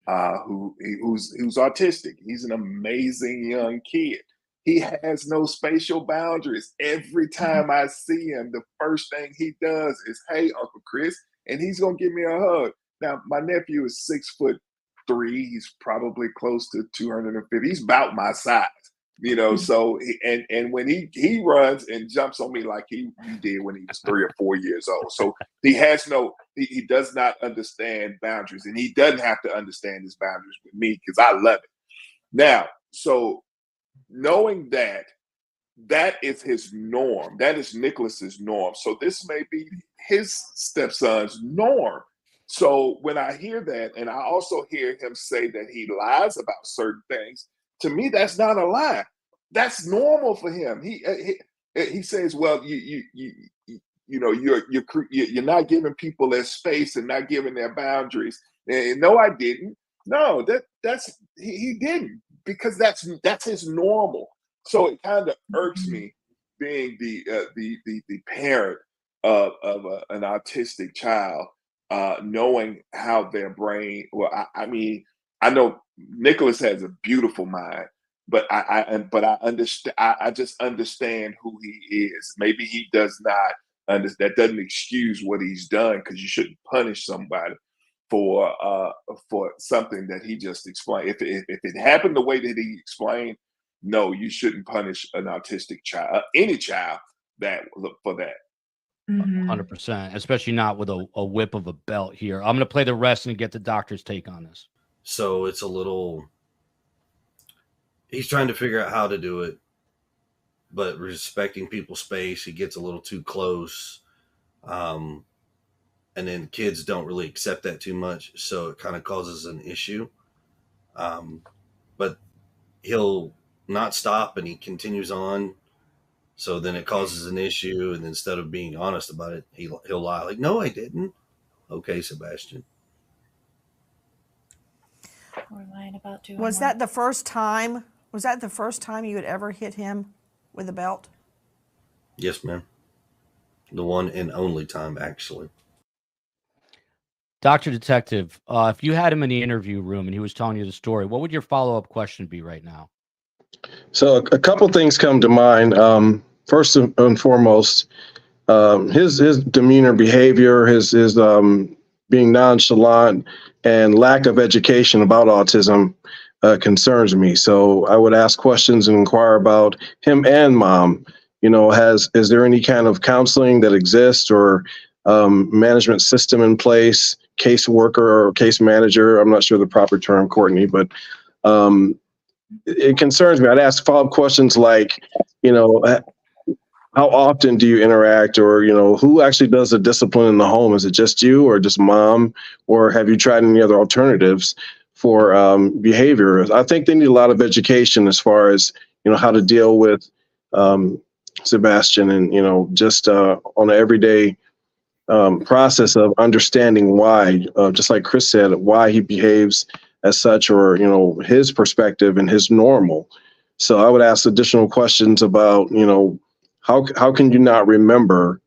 who's autistic. He's an amazing young kid. He has no spatial boundaries. Every time I see him, the first thing he does is, "Hey, Uncle Chris," and he's gonna give me a hug. Now, my nephew is 6'3". He's probably close to 250. He's about my size, So and when he runs and jumps on me like he did when he was 3 or 4 years old. So he does not understand boundaries, and he doesn't have to understand his boundaries with me because I love it. Now, so knowing that is his norm, that is Nicholas's norm. So this may be his stepson's norm. So when I hear that, and I also hear him say that he lies about certain things, to me, that's not a lie. That's normal for him. He says, well, you're not giving people their space and not giving their boundaries. And no, I didn't. No, he didn't, because that's his normal. So it kind of irks me being the parent of an autistic child. Knowing how their brain, I mean, I know Nicholas has a beautiful mind, but I understand. I just understand who he is. Maybe he does not understand. That doesn't excuse what he's done, because you shouldn't punish somebody for something that he just explained. If it happened the way that he explained, no, you shouldn't punish an autistic child, any child, for that. 100%, especially not with a whip of a belt here. I'm going to play the rest and get the doctor's take on this. So it's he's trying to figure out how to do it, but respecting people's space. He gets a little too close. And then kids don't really accept that too much. So it kind of causes an issue. But he'll not stop, and he continues on. So then it causes an issue, and instead of being honest about it, he'll lie. Like, no, I didn't. Okay, Sebastian. Or lying about doing Was that the first time? Was that the first time you had ever hit him with a belt? Yes, ma'am. The one and only time, actually. Dr. Detective, if you had him in the interview room and he was telling you the story, what would your follow-up question be right now? So a couple things come to mind. First and foremost, his demeanor, behavior, his being nonchalant and lack of education about autism concerns me. So I would ask questions and inquire about him and mom. Is there any kind of counseling that exists, or management system in place, caseworker or case manager? I'm not sure the proper term, Courtney, but It concerns me. I'd ask follow-up questions like, you know, how often do you interact, or, you know, who actually does the discipline in the home? Is it just you or just mom, or have you tried any other alternatives for behavior? I think they need a lot of education as far as, you know, how to deal with Sebastian, and, you know, just on an everyday process of understanding why, just like Chris said, why he behaves as such, or, you know, his perspective and his normal. So I would ask additional questions about, you know, how can you not remember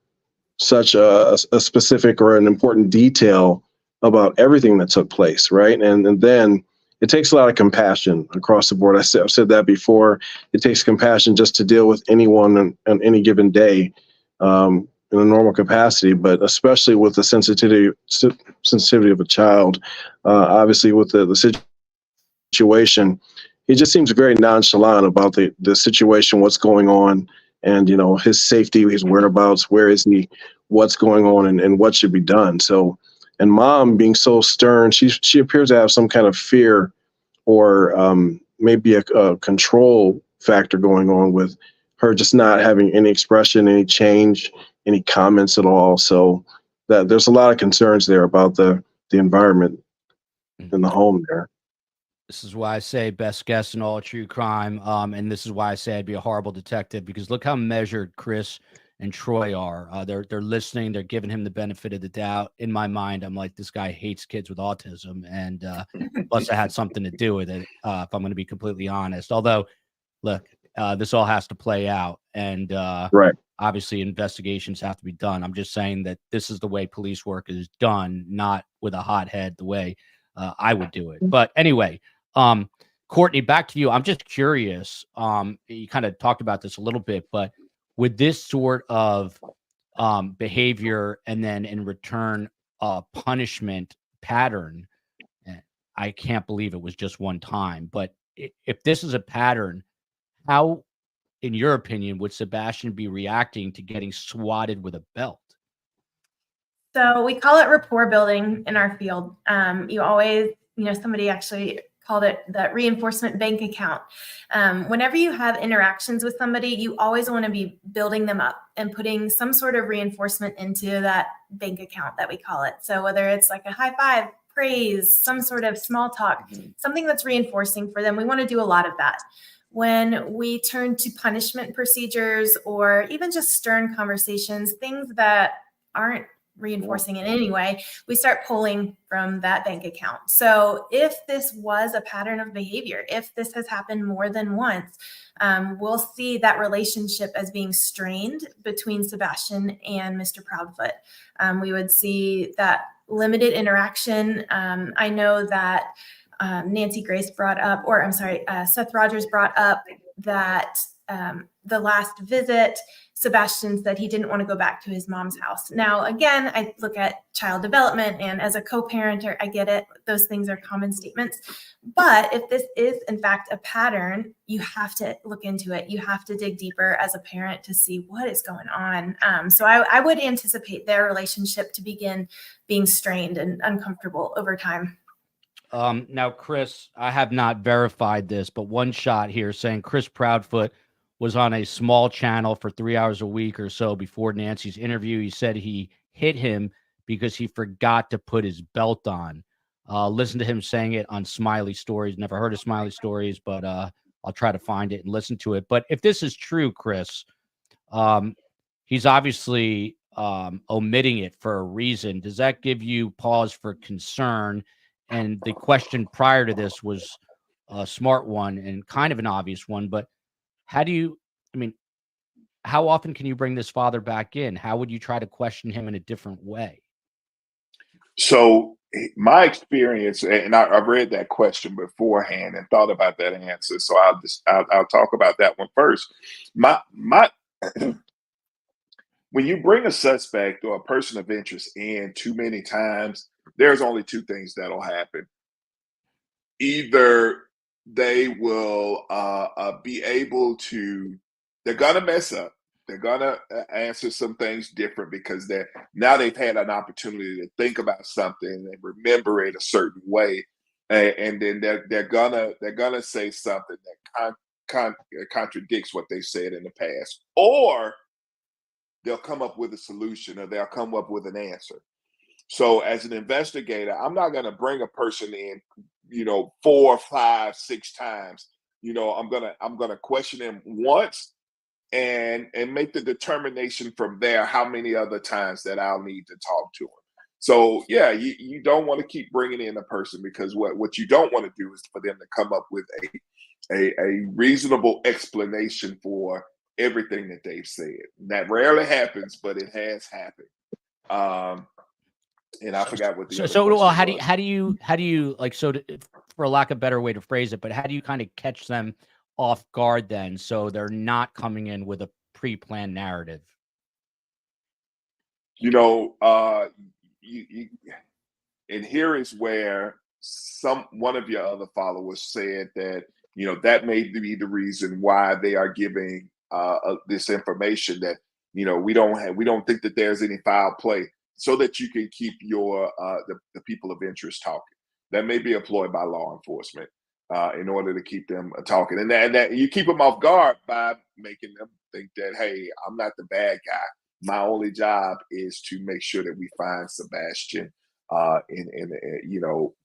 such a specific or an important detail about everything that took place, right? And then it takes a lot of compassion across the board. I've said that before. It takes compassion just to deal with anyone on any given day in a normal capacity, but especially with the sensitivity of a child. Obviously, with the situation, he just seems very nonchalant about the situation, what's going on, and, you know, his safety, his whereabouts, where is he, what's going on, and what should be done. So, and mom being so stern, she appears to have some kind of fear, or maybe a control factor going on with her, just not having any expression, any change, any comments at all. So that there's a lot of concerns there about the environment in the home there. This is why I say best guess in all true crime. And this is why I say I'd be a horrible detective, because look how measured Chris and Troy are. They're listening. They're giving him the benefit of the doubt. In my mind, I'm like, this guy hates kids with autism, and plus I had something to do with it. If I'm going to be completely honest. Although, look, this all has to play out, and Right. obviously investigations have to be done. I'm just saying that this is the way police work is done, not with a hot head the way I would do it. But anyway. Courtney, back to you. I'm just curious. You kind of talked about this a little bit, but with this sort of behavior and then in return punishment pattern, I can't believe it was just one time. But if this is a pattern, how, in your opinion, would Sebastian be reacting to getting swatted with a belt? So we call it rapport building in our field. You always, you know, somebody actually called it the reinforcement bank account. Whenever you have interactions with somebody, you always want to be building them up and putting some sort of reinforcement into that bank account that we call it. So whether it's like a high five, praise, some sort of small talk, something that's reinforcing for them, we want to do a lot of that. When we turn to punishment procedures, or even just stern conversations, things that aren't reinforcing in any way, we start pulling from that bank account. So if this was a pattern of behavior, if this has happened more than once, we'll see that relationship as being strained between Sebastian and Mr. Proudfoot. We would see that limited interaction. I know that Seth Rogers brought up that the last visit, Sebastian said he didn't want to go back to his mom's house. Now, again, I look at child development, and as a co-parenter, I get it. Those things are common statements. But if this is, in fact, a pattern, you have to look into it. You have to dig deeper as a parent to see what is going on. So I would anticipate their relationship to begin being strained and uncomfortable over time. Now, Chris, I have not verified this, but one shot here saying Chris Proudfoot was on a small channel for 3 hours a week or so before Nancy's interview. He said he hit him because he forgot to put his belt on. Listen to him saying it on Smiley Stories. Never heard of Smiley Stories, but I'll try to find it and listen to it. But if this is true, Chris, he's obviously omitting it for a reason. Does that give you pause for concern? And the question prior to this was a smart one and kind of an obvious one, but how often can you bring this father back in? How would you try to question him in a different way? So my experience, and I've read that question beforehand and thought about that answer. So I'll talk about that one first. My when you bring a suspect or a person of interest in too many times, there's only two things that'll happen. Either they will be able to, they're going to mess up. They're going to answer some things different because they've had an opportunity to think about something and remember it a certain way. and then they're gonna say something that contradicts what they said in the past, or they'll come up with a solution, or they'll come up with an answer. So as an investigator, I'm not going to bring a person in, 4, 5, 6 times. I'm gonna question them once and make the determination from there how many other times that I'll need to talk to them. So yeah, you don't want to keep bringing in a person, because what you don't want to do is for them to come up with a reasonable explanation for everything that they've said. That rarely happens, but it has happened. And I forgot what the other well, question how was. do you like, for lack of a better way to phrase it, but how do you kind of catch them off guard then, so they're not coming in with a pre-planned narrative? And here is where one of your other followers said that that may be the reason why they are giving this information, that we don't think that there's any foul play, so that you can keep your the people of interest talking. That may be employed by law enforcement in order to keep them talking, and that you keep them off guard by making them think that, hey, I'm not the bad guy. My only job is to make sure that we find Sebastian and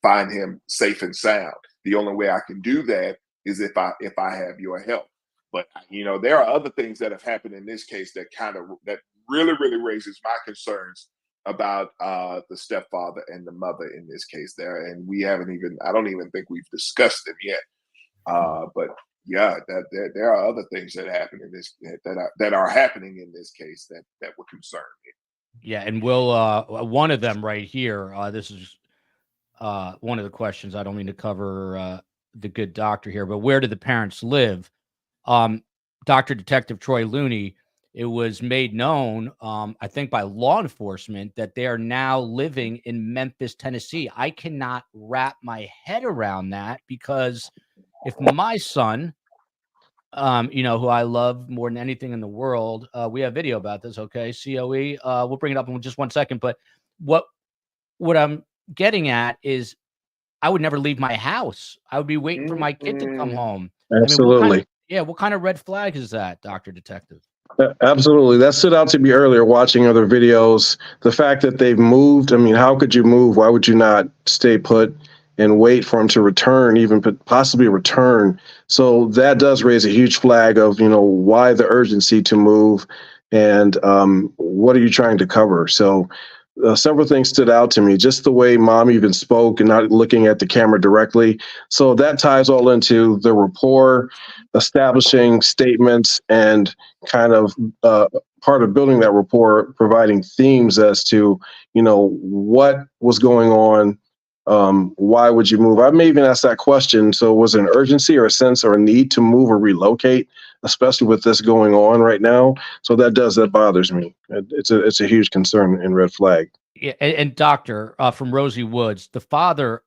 find him safe and sound. The only way I can do that is if I have your help. But there are other things that have happened in this case that really raises my concerns about the stepfather and the mother in this case there, and I don't even think we've discussed them yet. But yeah, that there are other things that happen in this that are happening in this case that would concern me. Yeah, and we'll one of them right here. This is one of the questions. I don't mean to cover the good doctor here, but where do the parents live? Dr. Detective Troy Looney, it was made known, I think by law enforcement, that they are now living in Memphis, Tennessee. I cannot wrap my head around that, because if my son, who I love more than anything in the world, we have video about this, okay, COE, we'll bring it up in just one second, but what I'm getting at is I would never leave my house. I would be waiting for my kid to come home. Absolutely. What kind of red flag is that, Dr. Detective? Absolutely. That stood out to me earlier watching other videos. The fact that they've moved, how could you move? Why would you not stay put and wait for him to return, even possibly return? So that does raise a huge flag of, why the urgency to move, and what are you trying to cover? So several things stood out to me, just the way mom even spoke and not looking at the camera directly. So that ties all into the rapport, establishing statements, and kind of part of building that rapport, providing themes as to, what was going on. Why would you move? I may even ask that question. So was it an urgency or a sense or a need to move or relocate, especially with this going on right now? So that bothers me. It's a huge concern and red flag. Yeah, and doctor, from Rosie Woods, the father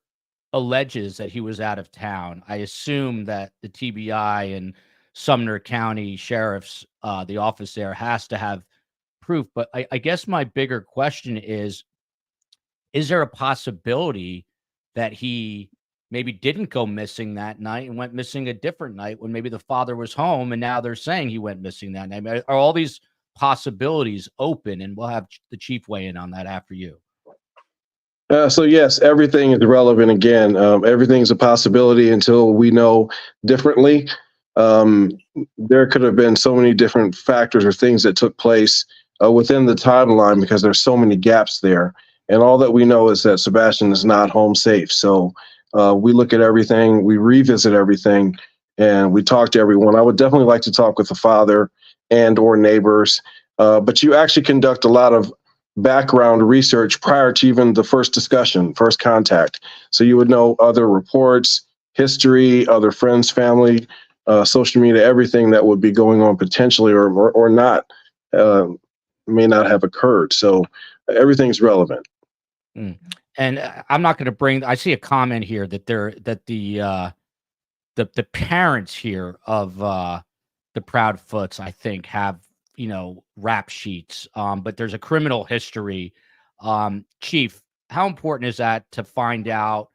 alleges that he was out of town. I assume that the TBI and Sumner County Sheriff's, the office there, has to have proof. But I guess my bigger question is there a possibility that he maybe didn't go missing that night and went missing a different night when maybe the father was home, and now they're saying he went missing that night? Are all these possibilities open? And we'll have the chief weigh in on that after you. So yes, everything is relevant again. Everything's a possibility until we know differently. There could have been so many different factors or things that took place within the timeline, because there's so many gaps there. And all that we know is that Sebastian is not home safe. So we look at everything, we revisit everything, and we talk to everyone. I would definitely like to talk with the father and or neighbors, but you actually conduct a lot of background research prior to even the first discussion, first contact. So you would know other reports, history, other friends, family, social media, everything that would be going on potentially or not, may not have occurred. So everything's relevant. And I'm not going to bring. I see a comment here that the parents here of the Proudfoots, I think, have rap sheets. But there's a criminal history. Chief, how important is that to find out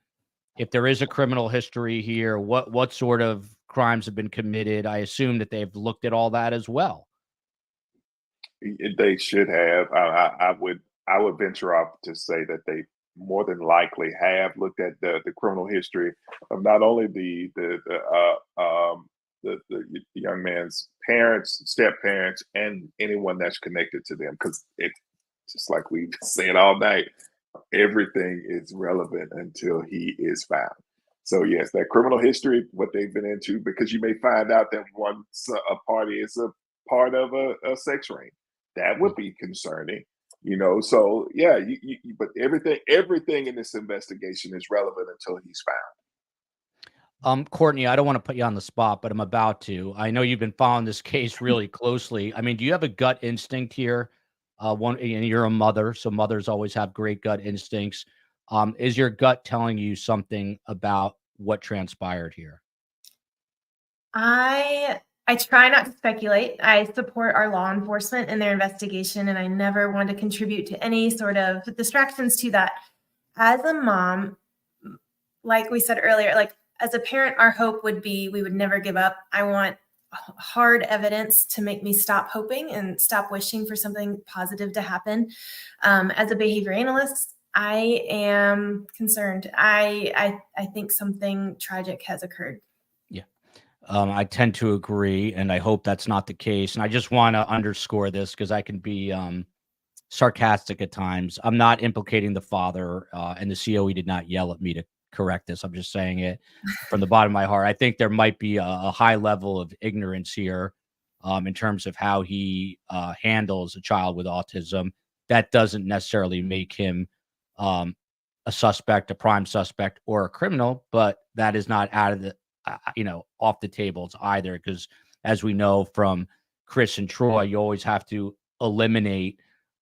if there is a criminal history here, what sort of crimes have been committed? I assume that they've looked at all that as well. They should have. I would venture off to say that they more than likely have looked at the criminal history of not only the young man's parents, step parents, and anyone that's connected to them. Because it's just like we've said all night, everything is relevant until he is found. So yes, that criminal history, what they've been into, because you may find out that once a party is a part of a sex ring, that would be concerning. So yeah, but everything in this investigation is relevant until he's found. Courtney, I don't want to put you on the spot, but I'm about to. I know you've been following this case really closely. I mean, do you have a gut instinct here? And you're a mother, so mothers always have great gut instincts. Is your gut telling you something about what transpired here? I try not to speculate. I support our law enforcement in their investigation, and I never want to contribute to any sort of distractions to that. As a mom, like we said earlier, like as a parent, our hope would be we would never give up. I want hard evidence to make me stop hoping and stop wishing for something positive to happen. As a behavior analyst, I am concerned. I think something tragic has occurred. I tend to agree, and I hope that's not the case. And I just want to underscore this because I can be sarcastic at times. I'm not implicating the father, and the COE did not yell at me to correct this. I'm just saying it from the bottom of my heart. I think there might be a high level of ignorance here in terms of how he handles a child with autism. That doesn't necessarily make him a suspect, a prime suspect, or a criminal, but that is not out of the off the tables either, because as we know from Chris and Troy, you always have to eliminate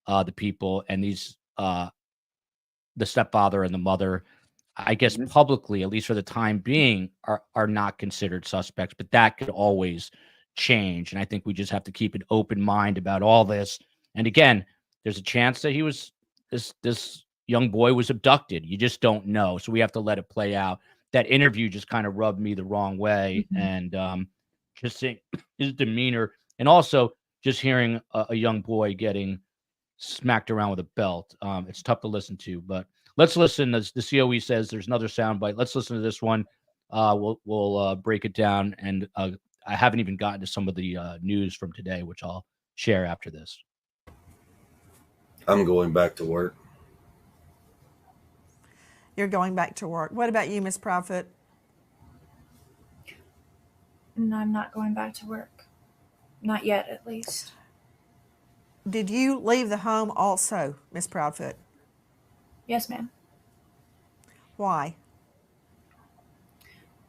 the people, and these the stepfather and the mother, I guess publicly, at least for the time being, are not considered suspects, but that could always change. And I think we just have to keep an open mind about all this. And again, there's a chance that he was this young boy was abducted. You just don't know. So we have to let it play out. That interview just kind of rubbed me the wrong way. And just seeing his demeanor, and also just hearing a young boy getting smacked around with a belt. It's tough to listen to, but let's listen. As the COE says, there's another soundbite. Let's listen to this one. We'll break it down. And I haven't even gotten to some of the news from today, which I'll share after this. I'm going back to work. You're going back to work. What about you, Miss Proudfoot? No, I'm not going back to work. Not yet, at least. Did you leave the home also, Miss Proudfoot? Yes, ma'am. Why?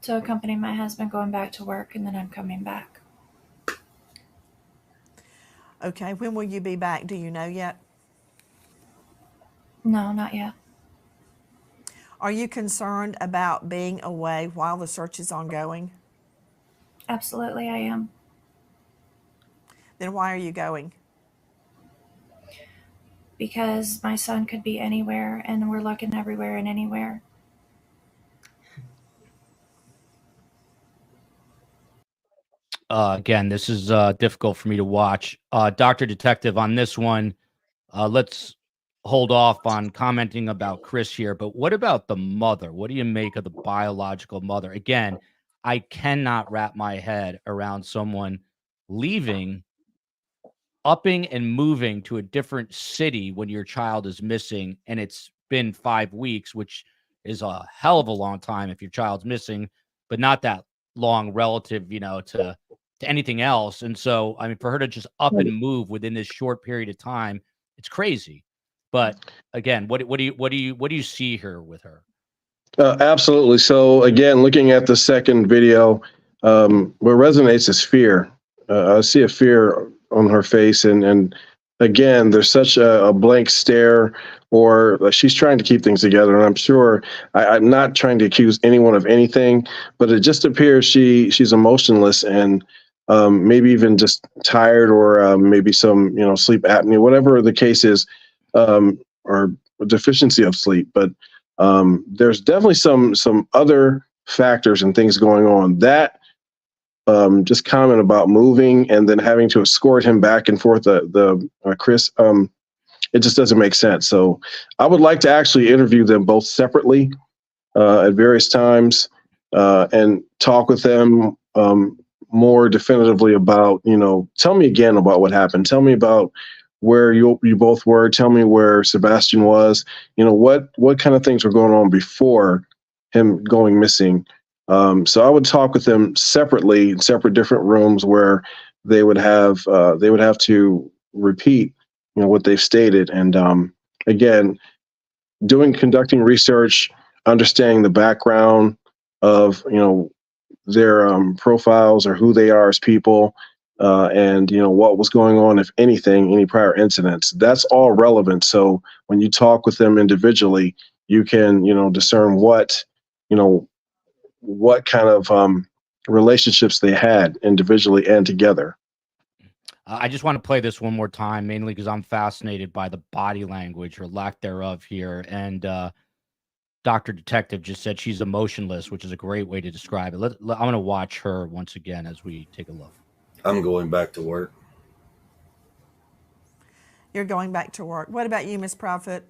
To accompany my husband going back to work, and then I'm coming back. Okay, when will you be back? Do you know yet? No, not yet. Are you concerned about being away while the search is ongoing? Absolutely, I am. Then why are you going? Because my son could be anywhere, and we're looking everywhere and anywhere. Again, this is difficult for me to watch. Dr. Detective, on this one, let's hold off on commenting about Chris here, but what about the mother? What do you make of the biological mother? Again, I cannot wrap my head around someone leaving, upping and moving to a different city when your child is missing, and it's been 5 weeks, which is a hell of a long time if your child's missing, but not that long relative, to anything else. And so, I mean, for her to just up and move within this short period of time, it's crazy. But again, what do you see here with her? Absolutely. So again, looking at the second video, what resonates is fear. I see a fear on her face, and again, there's such a blank stare, or she's trying to keep things together. And I'm sure I'm not trying to accuse anyone of anything, but it just appears she's emotionless and maybe even just tired, or maybe some sleep apnea, whatever the case is. Or a deficiency of sleep. But There's definitely some other factors and things going on. That just comment about moving and then having to escort him back and forth, Chris, it just doesn't make sense. So I would like to actually interview them both separately at various times and talk with them more definitively about, tell me again about what happened. Tell me about where you both were. Tell me where Sebastian was. What kind of things were going on before him going missing. So I would talk with them separately in separate different rooms where they would have to repeat, what they've stated. And again, conducting research, understanding the background of, their profiles or who they are as people, and what was going on, if anything, any prior incidents. That's all relevant. So when you talk with them individually, you can discern what kind of relationships they had individually and together. I just want to play this one more time, mainly because I'm fascinated by the body language or lack thereof here. And Dr. Detective just said she's emotionless, which is a great way to describe it. I'm going to watch her once again as we take a look. I'm going back to work. You're going back to work. What about you, Miss Prophet?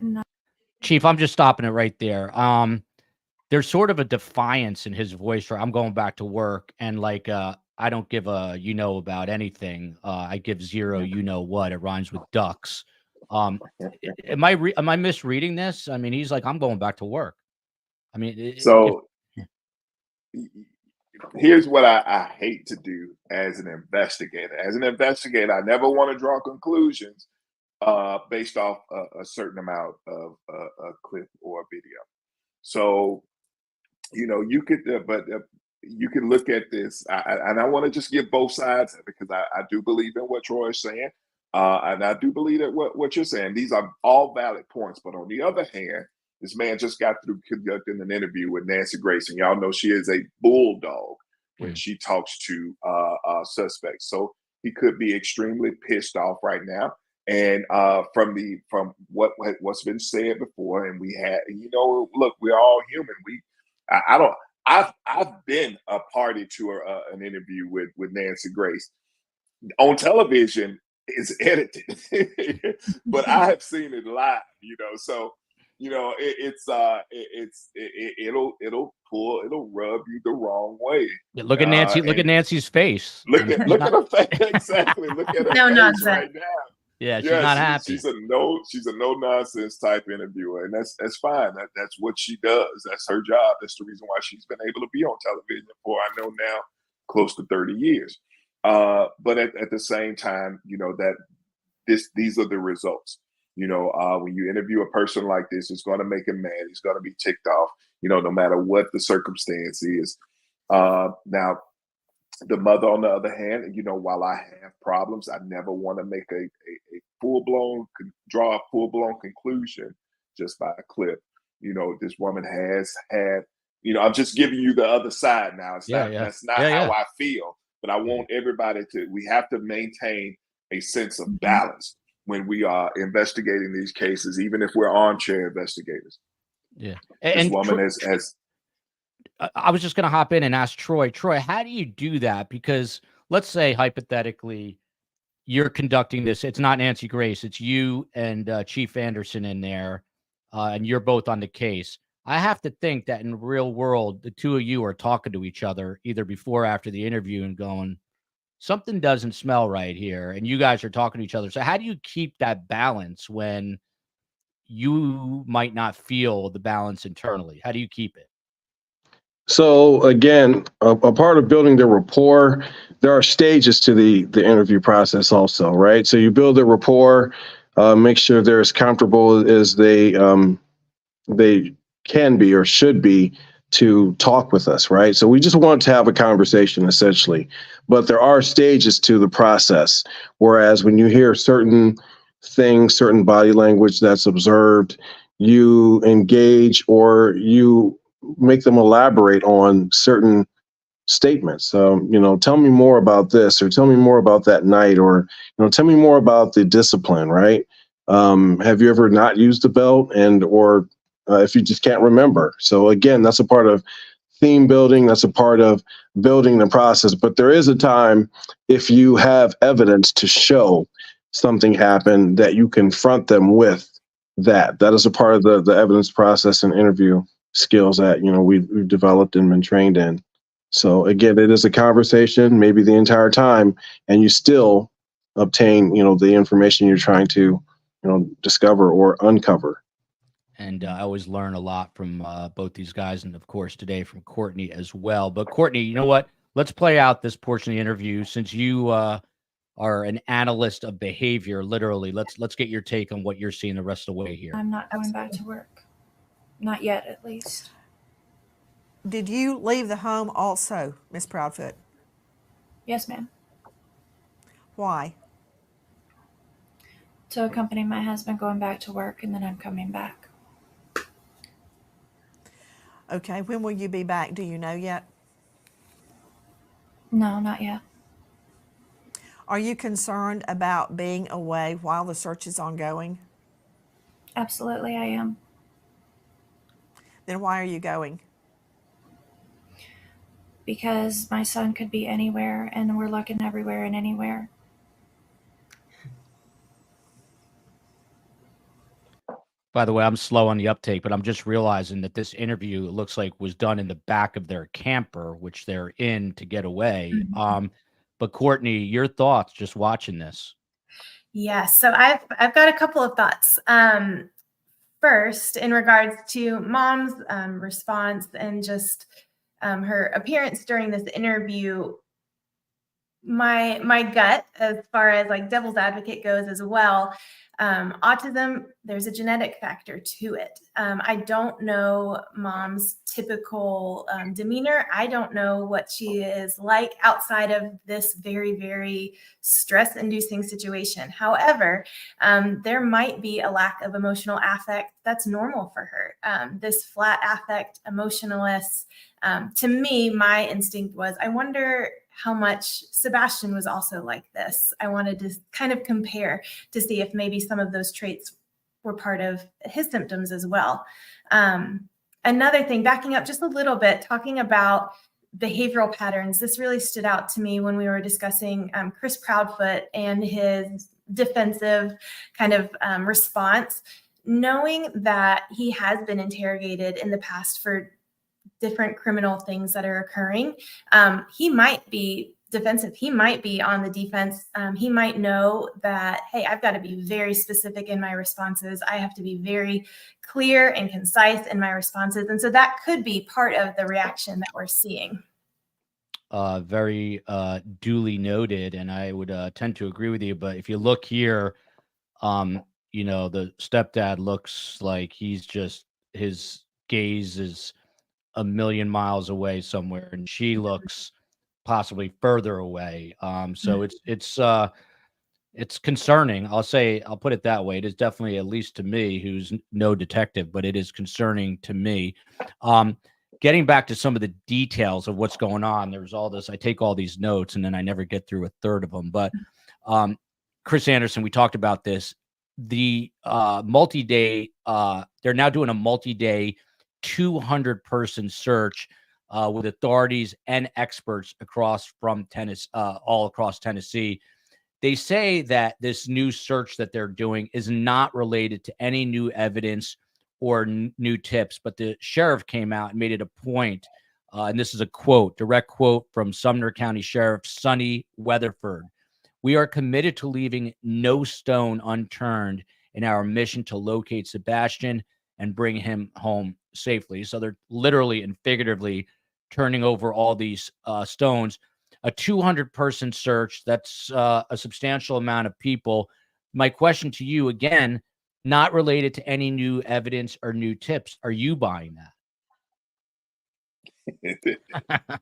No. Chief, I'm just stopping it right there. There's sort of a defiance in his voice where I'm going back to work and like, I don't give a, about anything. I give zero, what, it rhymes with ducks. Am I misreading this? I mean, he's like, I'm going back to work. I mean, here's what I hate to do as an investigator. As an investigator, I never want to draw conclusions based off a certain amount of a clip or a video. So, you could, you can look at this, and I want to just give both sides because I do believe in what Troy is saying, and I do believe that what you're saying. These are all valid points. But on the other hand, this man just got through conducting an interview with Nancy Grace, and y'all know she is a bulldog when she talks to suspects. So he could be extremely pissed off right now. And from what's been said before, and we had, look, we're all human. I've been a party to an interview with Nancy Grace. On television, it's edited, but I have seen it live. So it'll rub you the wrong way. Yeah, look at Nancy. Look at Nancy's face. Look at her face. Exactly. Look at her No face nonsense. right now. Yeah, she's not happy. She's a no nonsense type interviewer, and that's fine. That's what she does. That's her job. That's the reason why she's been able to be on television for, I know now, close to 30 years. But at the same time, that these are the results. When you interview a person like this, it's going to make him mad. He's going to be ticked off. No matter what the circumstance is. Now, the mother, on the other hand, while I have problems, I never want to make a draw a full-blown conclusion just by a clip. This woman has had, I'm just giving you the other side now. That's not how I feel, but I want everybody we have to maintain a sense of balance when we are investigating these cases, even if we're armchair investigators. Yeah. This woman has I was just going to hop in and ask Troy. Troy, how do you do that? Because let's say hypothetically you're conducting this. It's not Nancy Grace. It's you and Chief Anderson in there, and you're both on the case. I have to think that in the real world, the two of you are talking to each other either before or after the interview and going, something doesn't smell right here. And you guys are talking to each other. So how do you keep that balance when you might not feel the balance internally? How do you keep it? So again, a part of building the rapport, there are stages to the interview process also, right? So you build a rapport, make sure they're as comfortable as they can be or should be to talk with us, right? So we just want to have a conversation essentially, but there are stages to the process. Whereas when you hear certain things, certain body language that's observed, you engage or you make them elaborate on certain statements. Tell me more about this, or tell me more about that night, or, tell me more about the discipline, right? Have you ever not used the belt, and or if you just can't remember? So again, that's a part of theme building. That's a part of building the process. But there is a time, if you have evidence to show something happened, that you confront them with that. That is a part of the evidence process and interview skills that, you know, we've developed and been trained in. So again, it is a conversation, maybe the entire time, and you still obtain, you know, the information you're trying to, you know, discover or uncover. And I always learn a lot from both these guys, and of course today from Courtney as well. But Courtney, you know what? Let's play out this portion of the interview since you are an analyst of behavior. Literally, let's get your take on what you're seeing the rest of the way here. I'm not going back to work. Not yet, at least. Did you leave the home also, Miss Proudfoot? Yes, ma'am. Why? To accompany my husband going back to work, and then I'm coming back. Okay, when will you be back? Do you know yet? No, not yet. Are you concerned about being away while the search is ongoing? Absolutely, I am. Then why are you going? Because my son could be anywhere, and we're looking everywhere and anywhere. By the way, I'm slow on the uptake, but I'm just realizing that this interview, it looks like, was done in the back of their camper, which they're in to get away. Mm-hmm. But Courtney, your thoughts just watching this? Yeah, so I've got a couple of thoughts. First, in regards to Mom's response and just her appearance during this interview, my gut, as far as like devil's advocate goes as well, autism, there's a genetic factor to it. I don't know Mom's typical demeanor. I don't know what she is like outside of this very, very stress-inducing situation. However, there might be a lack of emotional affect that's normal for her. This flat affect, emotionless. To me, my instinct was, I wonder how much Sebastian was also like this. I wanted to kind of compare to see if maybe some of those traits were part of his symptoms as well. Another thing, backing up just a little bit, talking about behavioral patterns, this really stood out to me when we were discussing Chris Proudfoot and his defensive kind of response, knowing that he has been interrogated in the past for different criminal things that are occurring. He might be defensive. He might be on the defense. He might know that, hey, I've got to be very specific in my responses. I have to be very clear and concise in my responses. And so that could be part of the reaction that we're seeing. Very duly noted. And I would tend to agree with you. But if you look here, you know, the stepdad looks like he's just, his gaze is a million miles away somewhere, and she looks possibly further away. So it's concerning. I'll put it that way. It is definitely, at least to me, who's no detective, but it is concerning to me. Getting back to some of the details of what's going on, there's all this, I take all these notes and then I never get through a third of them. But Chris Anderson, we talked about this, the multi-day, they're now doing a multi-day 200-person search with authorities and experts all across Tennessee. They say that this new search that they're doing is not related to any new evidence or new tips, but the sheriff came out and made it a point, and this is a quote, direct quote from Sumner County Sheriff Sonny Weatherford. "We are committed to leaving no stone unturned in our mission to locate Sebastian and bring him home safely." So they're literally and figuratively turning over all these stones. A 200-person search, that's a substantial amount of people. My question to you, again, not related to any new evidence or new tips. Are you buying that?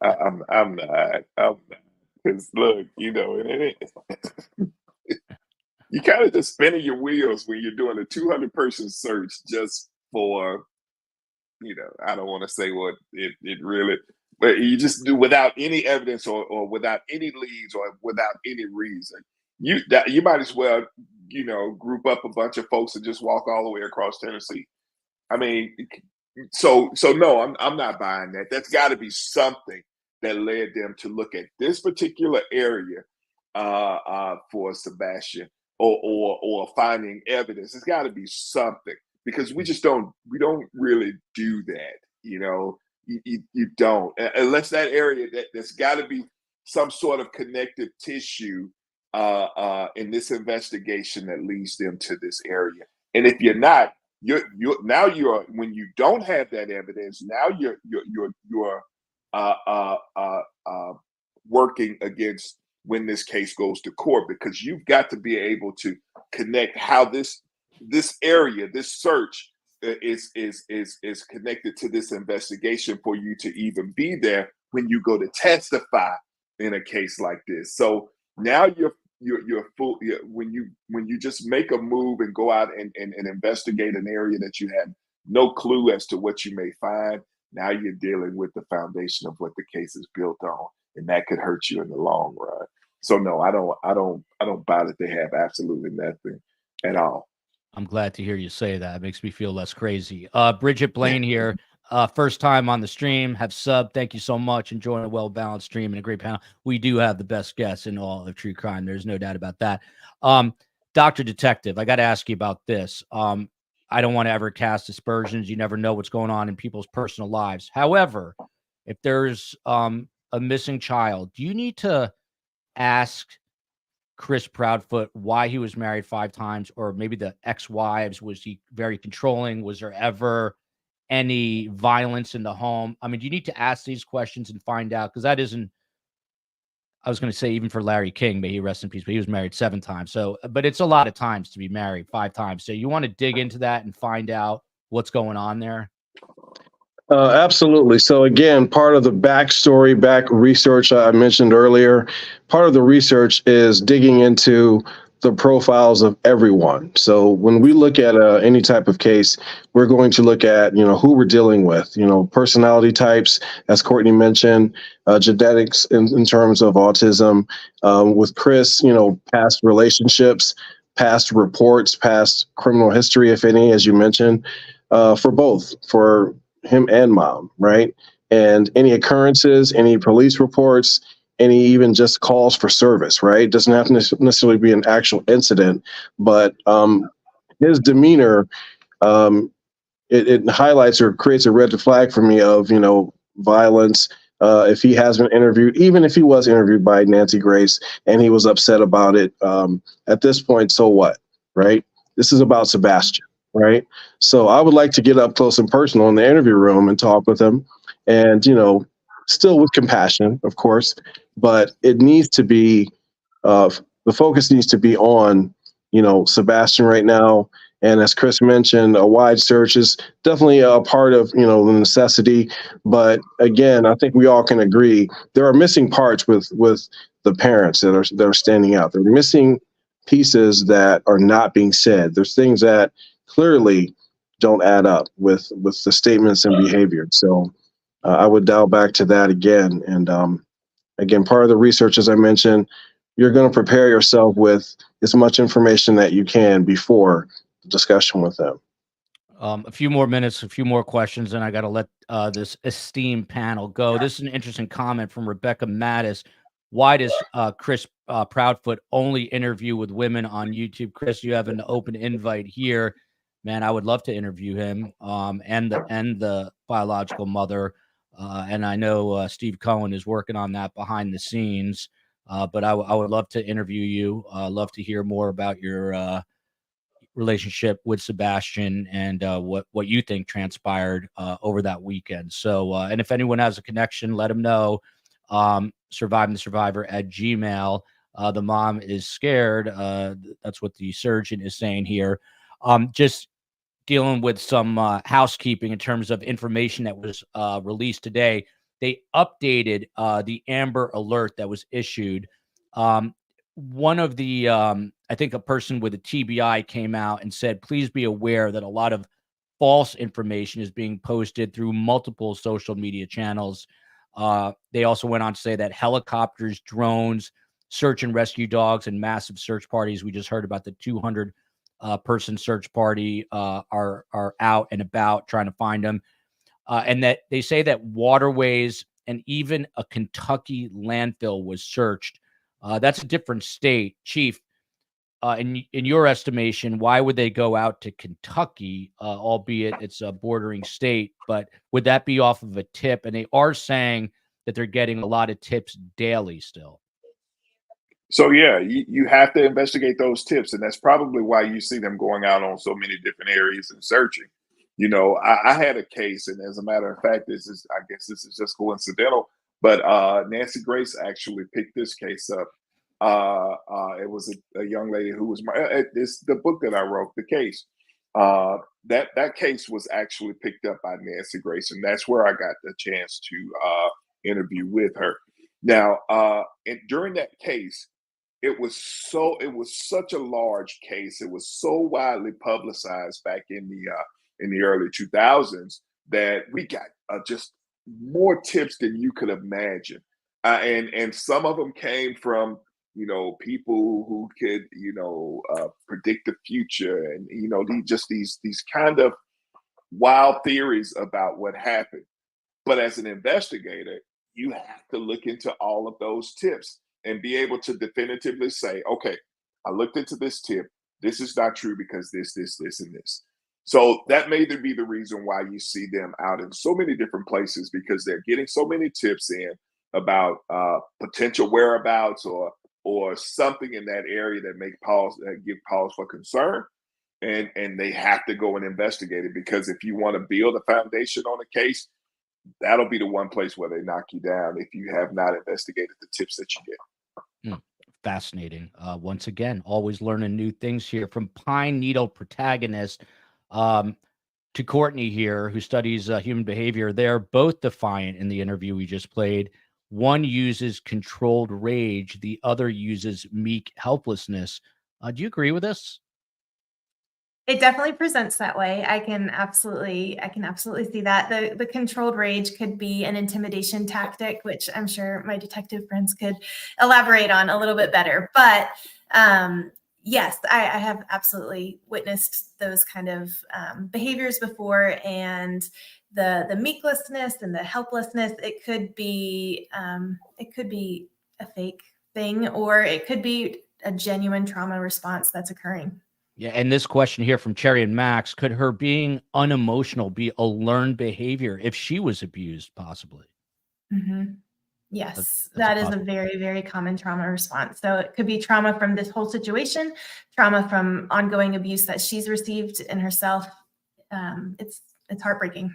I'm not. Because look, you know, you kind of just spinning your wheels when you're doing a 200-person search just for, you know, I don't want to say what it really, but you just do without any evidence or without any leads or without any reason. you might as well, group up a bunch of folks and just walk all the way across Tennessee. I mean, so no, I'm not buying that. That's got to be something that led them to look at this particular area for Sebastian, or finding evidence. It's got to be something, because we don't really do that. You don't, unless that area that's got to be some sort of connective tissue in this investigation that leads them to this area. And if you're not, you're when you don't have that evidence, now you're working against when this case goes to court, because you've got to be able to connect how this area, this search is connected to this investigation for you to even be there when you go to testify in a case like this. So now you're full. When you just make a move and go out and investigate an area that you have no clue as to what you may find, now you're dealing with the foundation of what the case is built on, and that could hurt you in the long run. So no, I don't buy that they have absolutely nothing at all. I'm glad to hear you say that. It makes me feel less crazy. Bridget Blaine here. First time on the stream, have subbed. Thank you so much. Enjoying a well-balanced stream and a great panel. We do have the best guests in all of true crime. There's no doubt about that. Dr. Detective, I got to ask you about this. I don't want to ever cast aspersions. You never know what's going on in people's personal lives. However, if there's a missing child, do you need to ask Chris Proudfoot why he was married 5 times, or maybe the ex-wives? Was he very controlling? Was there ever any violence in the home? I mean, do you need to ask these questions and find out? Because that isn't, I was going to say, even for Larry King, may he rest in peace, but he was married 7 times. So, but it's a lot of times to be married 5 times. So you want to dig into that and find out what's going on there? Absolutely. So again, part of the backstory, back research I mentioned earlier, part of the research is digging into the profiles of everyone. So when we look at any type of case, we're going to look at, who we're dealing with, personality types, as Courtney mentioned, genetics in terms of autism, with Chris, past relationships, past reports, past criminal history, if any, as you mentioned, for both, for him and mom, right? And any occurrences, any police reports, any even just calls for service, right? It doesn't have to necessarily be an actual incident, but his demeanor, it highlights or creates a red flag for me of, violence. If he has been interviewed, even if he was interviewed by Nancy Grace and he was upset about it, at this point, so what, right? This is about Sebastian, right? So I would like to get up close and personal in the interview room and talk with him, and, still with compassion, of course, but it needs to be, the focus needs to be on, Sebastian right now. And as Chris mentioned, a wide search is definitely a part of, the necessity. But again, I think we all can agree there are missing parts with the parents that are standing out. They're missing pieces that are not being said. There's things that clearly don't add up with the statements and behavior. So I would dial back to that again. And again, part of the research, as I mentioned, you're going to prepare yourself with as much information that you can before the discussion with them. A few more minutes, a few more questions, and I got to let this esteemed panel go. This is an interesting comment from Rebecca Mattis. Why does Chris Proudfoot only interview with women on YouTube? Chris, you have an open invite here. Man, I would love to interview him and the biological mother. And I know Steve Cohen is working on that behind the scenes. But I would love to interview you. Love to hear more about your relationship with Sebastian and what you think transpired over that weekend. So, and if anyone has a connection, let them know. survivingthesurvivor@gmail. The mom is scared. That's what the surgeon is saying here. Just dealing with some housekeeping in terms of information that was released today. They updated the Amber Alert that was issued. One of the, I think a person with a TBI came out and said, please be aware that a lot of false information is being posted through multiple social media channels. They also went on to say that helicopters, drones, search and rescue dogs and massive search parties. We just heard about the 200 person search party are out and about trying to find them. And that they say that waterways and even a Kentucky landfill was searched. That's a different state. Chief, in your estimation, why would they go out to Kentucky, albeit it's a bordering state? But would that be off of a tip? And they are saying that they're getting a lot of tips daily still. So yeah, you have to investigate those tips, and that's probably why you see them going out on so many different areas and searching. You know, I had a case, and as a matter of fact, I guess this is just coincidental, but Nancy Grace actually picked this case up. It was a young lady who was it's the book that I wrote, the case. That case was actually picked up by Nancy Grace, and that's where I got the chance to interview with her. Now, and during that case, it was such a large case. It was so widely publicized back in the early 2000s that we got just more tips than you could imagine, and some of them came from people who could predict the future, and these kind of wild theories about what happened. But as an investigator, you have to look into all of those tips and be able to definitively say, okay, I looked into this tip. This is not true because this, and this. So that may be the reason why you see them out in so many different places, because they're getting so many tips in about potential whereabouts or something in that area that give pause for concern. And they have to go and investigate it, because if you want to build a foundation on a case, that'll be the one place where they knock you down if you have not investigated the tips that you get. Fascinating. Once again, always learning new things here from Pine Needle protagonist to Courtney here, who studies human behavior. They're both defiant in the interview we just played. One uses controlled rage. The other uses meek helplessness. Do you agree with this? It definitely presents that way. I can absolutely see that. The controlled rage could be an intimidation tactic, which I'm sure my detective friends could elaborate on a little bit better. But yes, I have absolutely witnessed those kind of behaviors before, and the meeklessness and the helplessness. It could be a fake thing, or it could be a genuine trauma response that's occurring. Yeah, and this question here from Cherry and Max: could her being unemotional be a learned behavior if she was abused, possibly? Mm-hmm. Yes, That's that is a very, very common trauma response. So it could be trauma from this whole situation, trauma from ongoing abuse that she's received in herself. It's heartbreaking.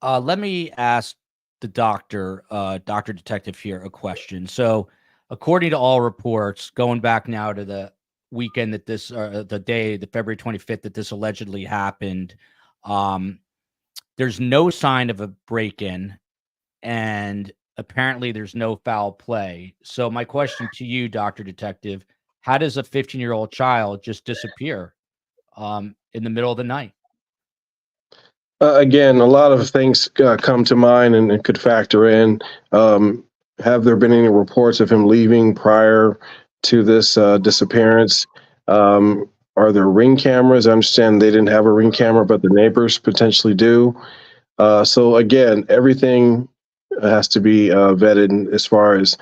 Let me ask the doctor detective here a question. So, according to all reports, going back now to the weekend that this, the February 25th that this allegedly happened, there's no sign of a break-in, and apparently there's no foul play. So my question to you, Dr. Detective, how does a 15-year-old child just disappear in the middle of the night? Again, a lot of things come to mind and could factor in. Have there been any reports of him leaving prior to this disappearance? Are there ring cameras? I understand they didn't have a ring camera, but the neighbors potentially do. So again, everything has to be vetted as far as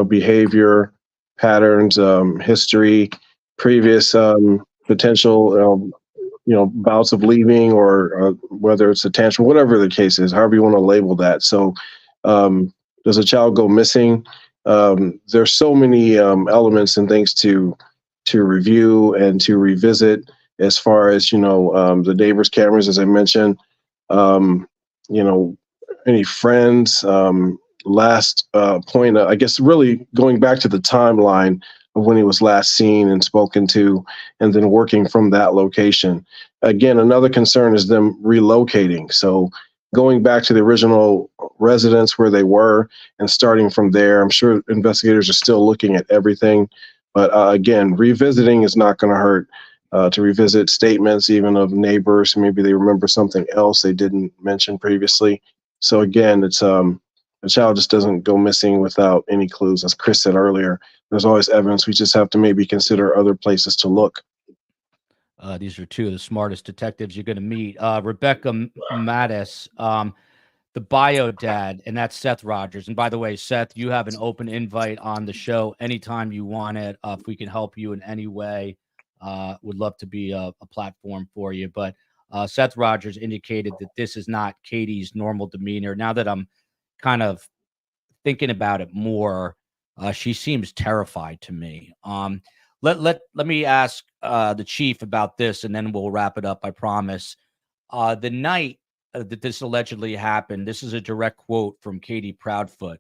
behavior patterns, history, previous potential bouts of leaving, or whether it's a tantrum, whatever the case is, however you want to label that. So does a child go missing? There's so many elements and things to review and to revisit, as far as the neighbors' cameras, as I mentioned. Any friends? Last point, I guess, really going back to the timeline of when he was last seen and spoken to, and then working from that location. Again, another concern is them relocating. So going back to the original residence where they were and starting from there. I'm sure investigators are still looking at everything, but again, revisiting is not going to hurt. To revisit statements even of neighbors, maybe they remember something else they didn't mention previously. So again, it's A child just doesn't go missing without any clues. As Chris said earlier, there's always evidence. We just have to maybe consider other places to look. These are two of the smartest detectives you're going to meet. Rebecca Mattis, the bio dad, and that's Seth Rogers. And by the way, Seth, you have an open invite on the show anytime you want it. If we can help you in any way, would love to be a platform for you. But Seth Rogers indicated that this is not Katie's normal demeanor. Now that I'm kind of thinking about it more, she seems terrified to me. Let me ask the chief about this, and then we'll wrap it up. I promise. The night that this allegedly happened, this is a direct quote from Katie Proudfoot.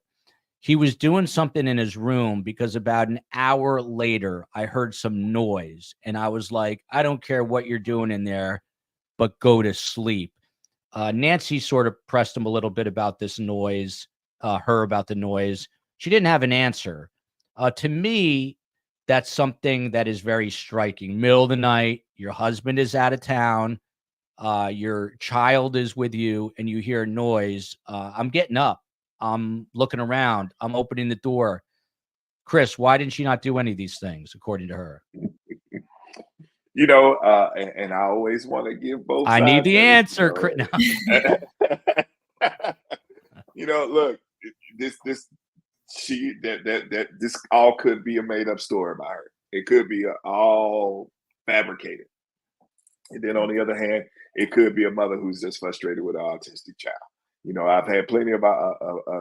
He was doing something in his room because about an hour later, I heard some noise, and I was like, I don't care what you're doing in there, but go to sleep. Nancy sort of pressed him a little bit about this noise, about the noise. She didn't have an answer. To me, that's something that is very striking. Middle of the night, your husband is out of town, your child is with you, and you hear noise. I'm getting up. I'm looking around. I'm opening the door. Chris, why didn't she not do any of these things, according to her? You know, and I always want to give both sides. I need the answer. You know, look, this all could be a made up story by her. It could be all fabricated. And then on the other hand, it could be a mother who's just frustrated with an autistic child. You know, I've had plenty of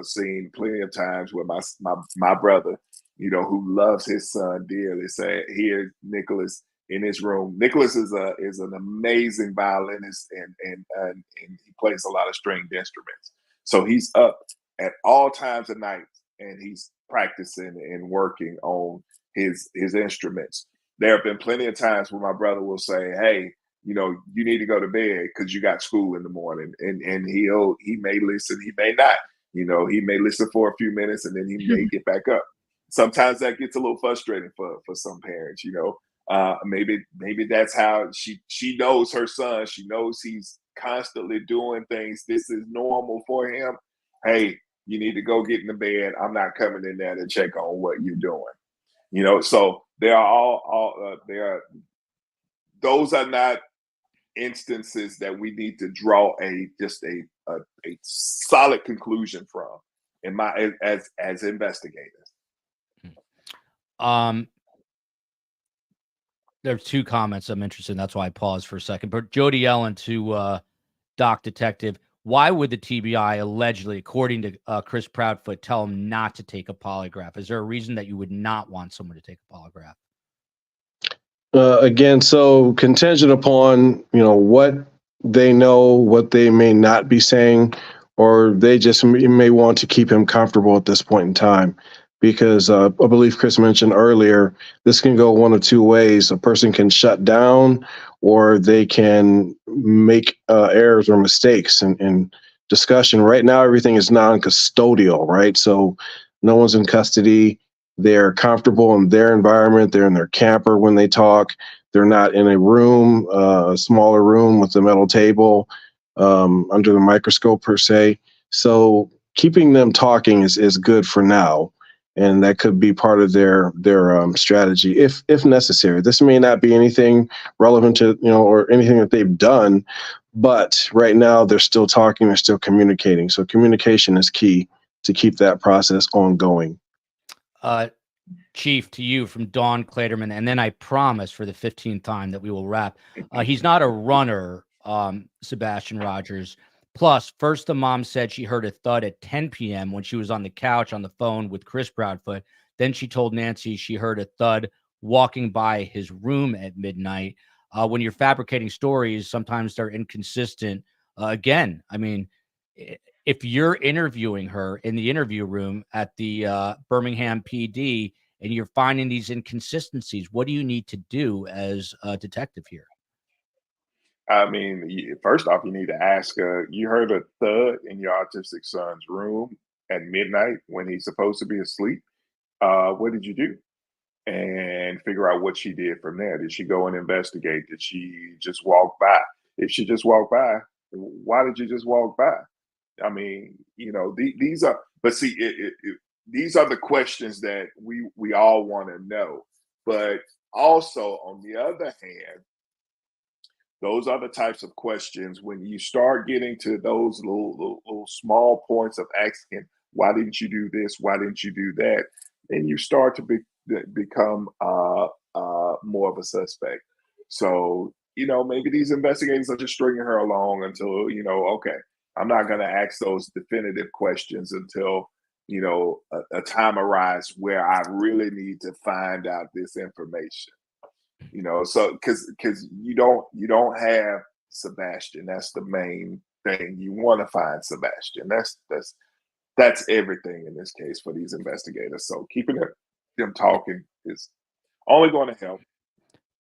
seen plenty of times where my brother, you know, who loves his son dearly, say, "Here, Nicholas in his room." Nicholas is an amazing violinist and he plays a lot of stringed instruments. So he's up at all times of night and he's practicing and working on his instruments. There have been plenty of times where my brother will say, "Hey, you know, you need to go to bed because you got school in the morning." And he may listen, he may not. You know, he may listen for a few minutes and then he may get back up. Sometimes that gets a little frustrating for some parents, you know. Maybe that's how she knows her son. She knows he's constantly doing things. This is normal for him. Hey, you need to go get in the bed. I'm not coming in there to check on what you're doing. You know, so there are those are not instances that we need to draw a solid conclusion from as investigators. There's two comments I'm interested in. That's why I paused for a second. But Jody Ellen to Doc Detective, why would the TBI allegedly, according to Chris Proudfoot, tell him not to take a polygraph? Is there a reason that you would not want someone to take a polygraph? Again, so contingent upon, you know, what they know, what they may not be saying, or they just may want to keep him comfortable at this point in time. Because I believe Chris mentioned earlier, this can go one of two ways. A person can shut down or they can make errors or mistakes in discussion. Right now, everything is non-custodial, right? So no one's in custody. They're comfortable in their environment. They're in their camper when they talk. They're not in a room, a smaller room with a metal table under the microscope per se. So keeping them talking is good for now. And that could be part of their strategy if necessary. This may not be anything relevant to, you know, or anything that they've done, but right now they're still talking, they're still communicating. So communication is key to keep that process ongoing. Chief, to you from Dawn Claterman, and then I promise for the 15th time that we will wrap. He's not a runner, Sebastian Rogers. Plus, first the mom said she heard a thud at 10 p.m. when she was on the couch on the phone with Chris Proudfoot. Then she told Nancy she heard a thud walking by his room at midnight. When you're fabricating stories, sometimes they're inconsistent. Again, I mean, if you're interviewing her in the interview room at the Birmingham PD and you're finding these inconsistencies, what do you need to do as a detective here? I mean, first off, you need to ask her, you heard a thud in your autistic son's room at midnight when he's supposed to be asleep. What did you do? And figure out what she did from there. Did she go and investigate? Did she just walk by? If she just walked by, why did you just walk by? I mean, you know, these are But see, these are the questions that we all want to know. But also, on the other hand, those are the types of questions when you start getting to those little small points of asking, why didn't you do this? Why didn't you do that? And you start to become more of a suspect. So, maybe these investigators are just stringing her along until, okay, I'm not going to ask those definitive questions until, a time arrives where I really need to find out this information. So because you don't have Sebastian. That's the main thing. You want to find Sebastian. That's everything in this case for these investigators. So keeping them talking is only going to help.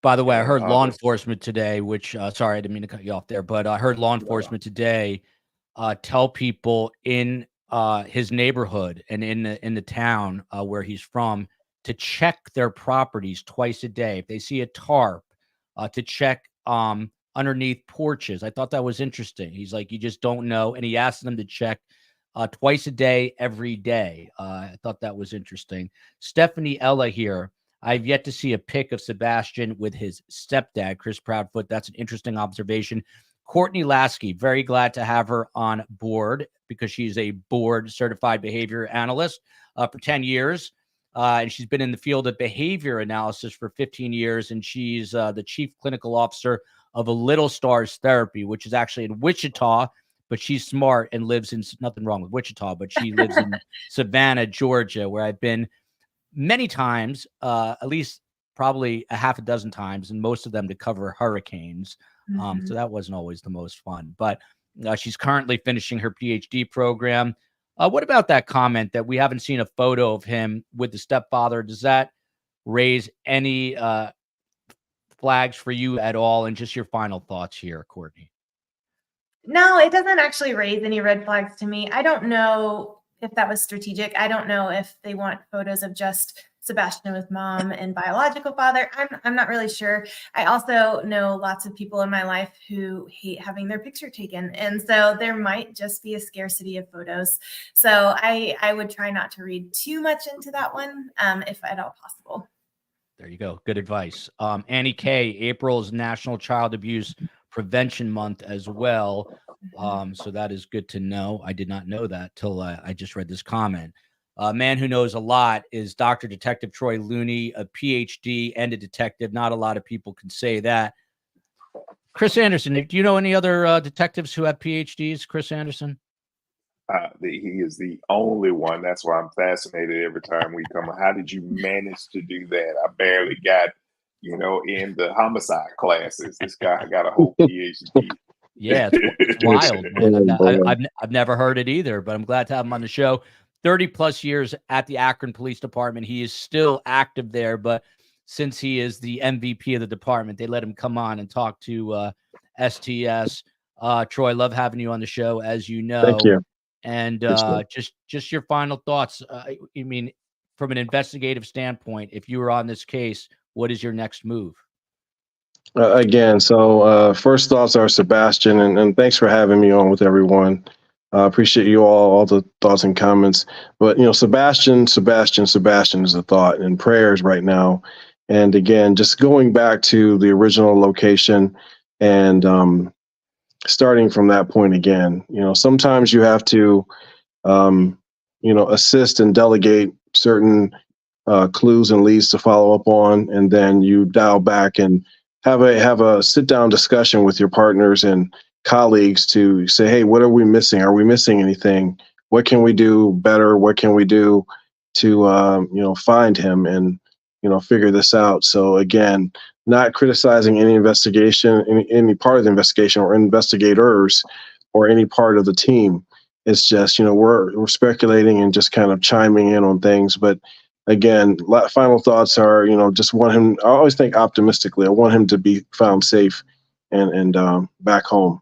By the way, I heard law enforcement today, which sorry, I didn't mean to cut you off there, but I heard law enforcement today tell people in his neighborhood and in the town where he's from to check their properties twice a day. If they see a tarp, to check underneath porches. I thought that was interesting. He's like, you just don't know. And he asked them to check twice a day, every day. I thought that was interesting. Stephanie Ella here. I've yet to see a pic of Sebastian with his stepdad, Chris Proudfoot. That's an interesting observation. Courtney Lasky, very glad to have her on board because she's a board certified behavior analyst for 10 years. And she's been in the field of behavior analysis for 15 years. And she's the chief clinical officer of a Little Stars Therapy, which is actually in Wichita, but she's smart and lives in, nothing wrong with Wichita, but she lives in Savannah, Georgia, where I've been many times, at least probably a half a dozen times, and most of them to cover hurricanes. So that wasn't always the most fun, but she's currently finishing her PhD program. What about that comment that we haven't seen a photo of him with the stepfather? Does that raise any flags for you at all? And just your final thoughts here, Courtney. No, it doesn't actually raise any red flags to me. I don't know if that was strategic. I don't know if they want photos of just Sebastian with mom and biological father. I'm not really sure. I also know lots of people in my life who hate having their picture taken. And so there might just be a scarcity of photos. So I would try not to read too much into that one, if at all possible. There you go. Good advice. Annie K, April is National Child Abuse Prevention Month as well. So that is good to know. I did not know that till I just read this comment. A man who knows a lot is Dr. Detective Troy Looney, a PhD and a detective. Not a lot of people can say that. Chris Anderson, do you know any other detectives who have PhDs, Chris Anderson? He is the only one. That's why I'm fascinated every time we come. How did you manage to do that? I barely got, in the homicide classes. This guy got a whole PhD. Yeah, it's wild, man. I've never heard it either, but I'm glad to have him on the show. 30 plus years at the Akron Police Department. He is still active there, but since he is the MVP of the department, they let him come on and talk to STS. Troy, love having you on the show, as you know. Thank you. And just your final thoughts. I mean, from an investigative standpoint, if you were on this case, what is your next move? Again, so first thoughts are Sebastian, and thanks for having me on with everyone. Appreciate you all the thoughts and comments. But, Sebastian is the thought and prayers right now. And again, just going back to the original location and starting from that point again, sometimes you have to, assist and delegate certain clues and leads to follow up on, and then you dial back and have a sit down discussion with your partners and colleagues to say, hey, what are we missing? Are we missing anything? What can we do better? What can we do to find him and figure this out? So again, not criticizing any investigation, any part of the investigation or investigators or any part of the team. It's just we're speculating and just kind of chiming in on things. But again, final thoughts are just want him. I always think optimistically. I want him to be found safe and back home.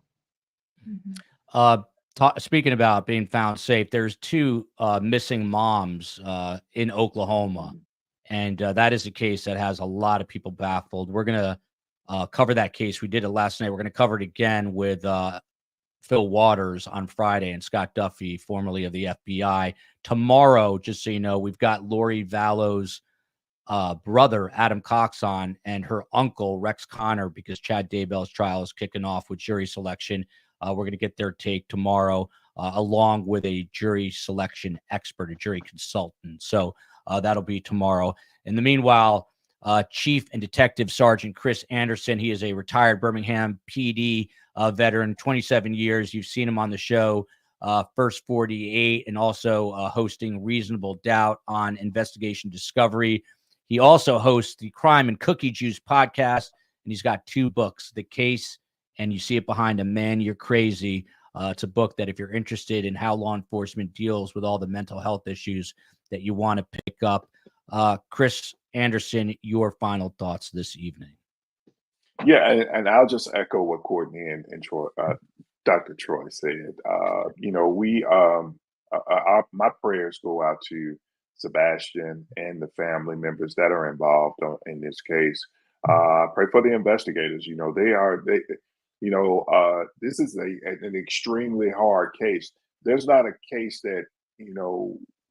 Speaking about being found safe, there's two missing moms in Oklahoma, and that is a case that has a lot of people baffled. We're going to cover that case. We did it last night. We're going to cover it again with Phil Waters on Friday and Scott Duffy, formerly of the FBI. Tomorrow, just so you know, we've got Lori Vallow's brother, Adam Cox, on, and her uncle, Rex Connor, because Chad Daybell's trial is kicking off with jury selection. We're going to get their take tomorrow, along with a jury selection expert, a jury consultant. So that'll be tomorrow. In the meanwhile, Chief and Detective Sergeant Chris Anderson, he is a retired Birmingham PD veteran, 27 years. You've seen him on the show, First 48, and also hosting Reasonable Doubt on Investigation Discovery. He also hosts the Crime and Cookie Juice podcast, and he's got 2 books, The Case, and you see it behind him, Man, You're Crazy. It's a book that if you're interested in how law enforcement deals with all the mental health issues that you want to pick up. Chris Anderson, your final thoughts this evening. Yeah, and I'll just echo what Courtney and Troy, Dr. Troy said. My prayers go out to Sebastian and the family members that are involved in this case. Pray for the investigators. This is an extremely hard case. There's not a case that,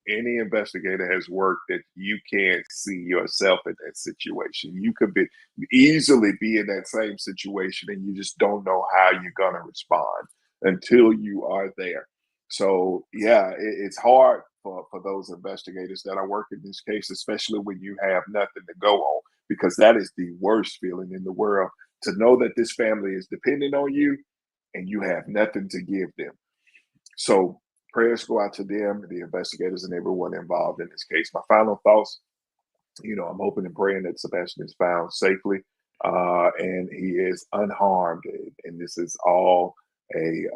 any investigator has worked that you can't see yourself in that situation. You could easily be in that same situation and you just don't know how you're going to respond until you are there. So yeah, it's hard for those investigators that are working this case, especially when you have nothing to go on, because that is the worst feeling in the world, to know that this family is depending on you and you have nothing to give them. So prayers go out to them, the investigators, and everyone involved in this case. My final thoughts, I'm hoping and praying that Sebastian is found safely and he is unharmed. And this is all a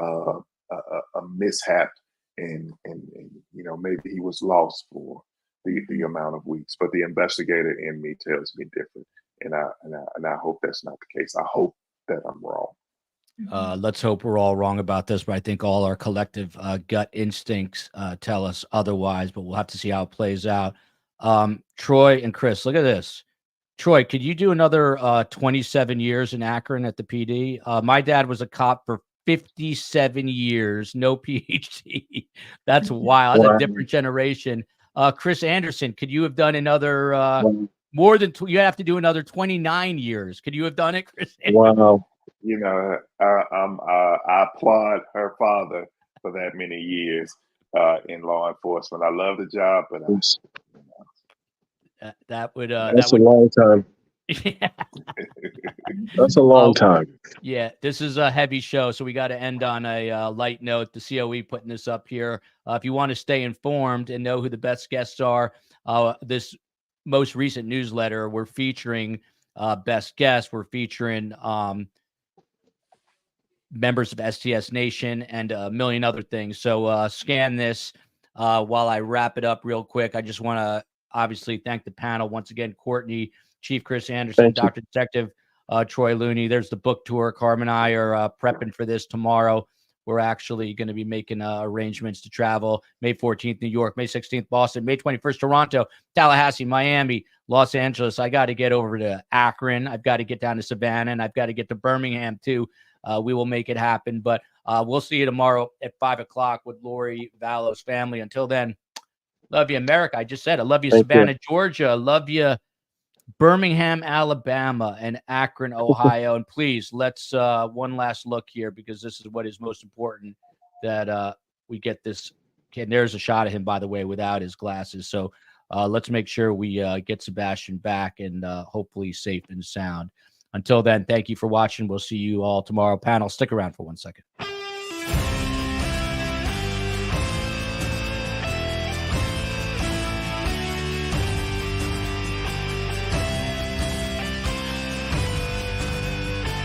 mishap. And maybe he was lost for the amount of weeks. But the investigator in me tells me different. And I hope that's not the case. I hope that I'm wrong. Let's hope we're all wrong about this, but I think all our collective gut instincts tell us otherwise, but we'll have to see how it plays out. Troy and Chris, look at this. Troy, could you do another 27 years in Akron at the PD? My dad was a cop for 57 years, no PhD. That's wild. Wow. A different generation. Chris Anderson, could you have done another more than you have to do another 29 years? Could you have done it, Chris Anderson? Wow. I applaud her father for that many years in law enforcement. I love the job, but that's a long time. Yeah. That's a long time. Yeah, this is a heavy show, so we got to end on a light note. The COE putting this up here. If you want to stay informed and know who the best guests are, this most recent newsletter, we're featuring best guests. We're featuring members of STS Nation and a million other things. So scan this while I wrap it up real quick. I just want to obviously thank the panel once again, Courtney, Chief Chris Anderson, Dr. Detective Troy Looney. There's the book tour. Carmen and I are prepping for this tomorrow. We're actually going to be making arrangements to travel May 14th, New York, May 16th, Boston, May 21st, Toronto, Tallahassee, Miami, Los Angeles. I got to get over to Akron. I've got to get down to Savannah, and I've got to get to Birmingham too. We will make it happen, but we'll see you tomorrow at 5:00 with Lori Vallow's family. Until then, love you, America. I just said, I love you, Savannah, Georgia. I love you, Birmingham, Alabama, and Akron, Ohio. And please, let's one last look here, because this is what is most important, that we get this. And there's a shot of him, by the way, without his glasses. So let's make sure we get Sebastian back and hopefully safe and sound. Until then, thank you for watching. We'll see you all tomorrow. Panel, stick around for 1 second.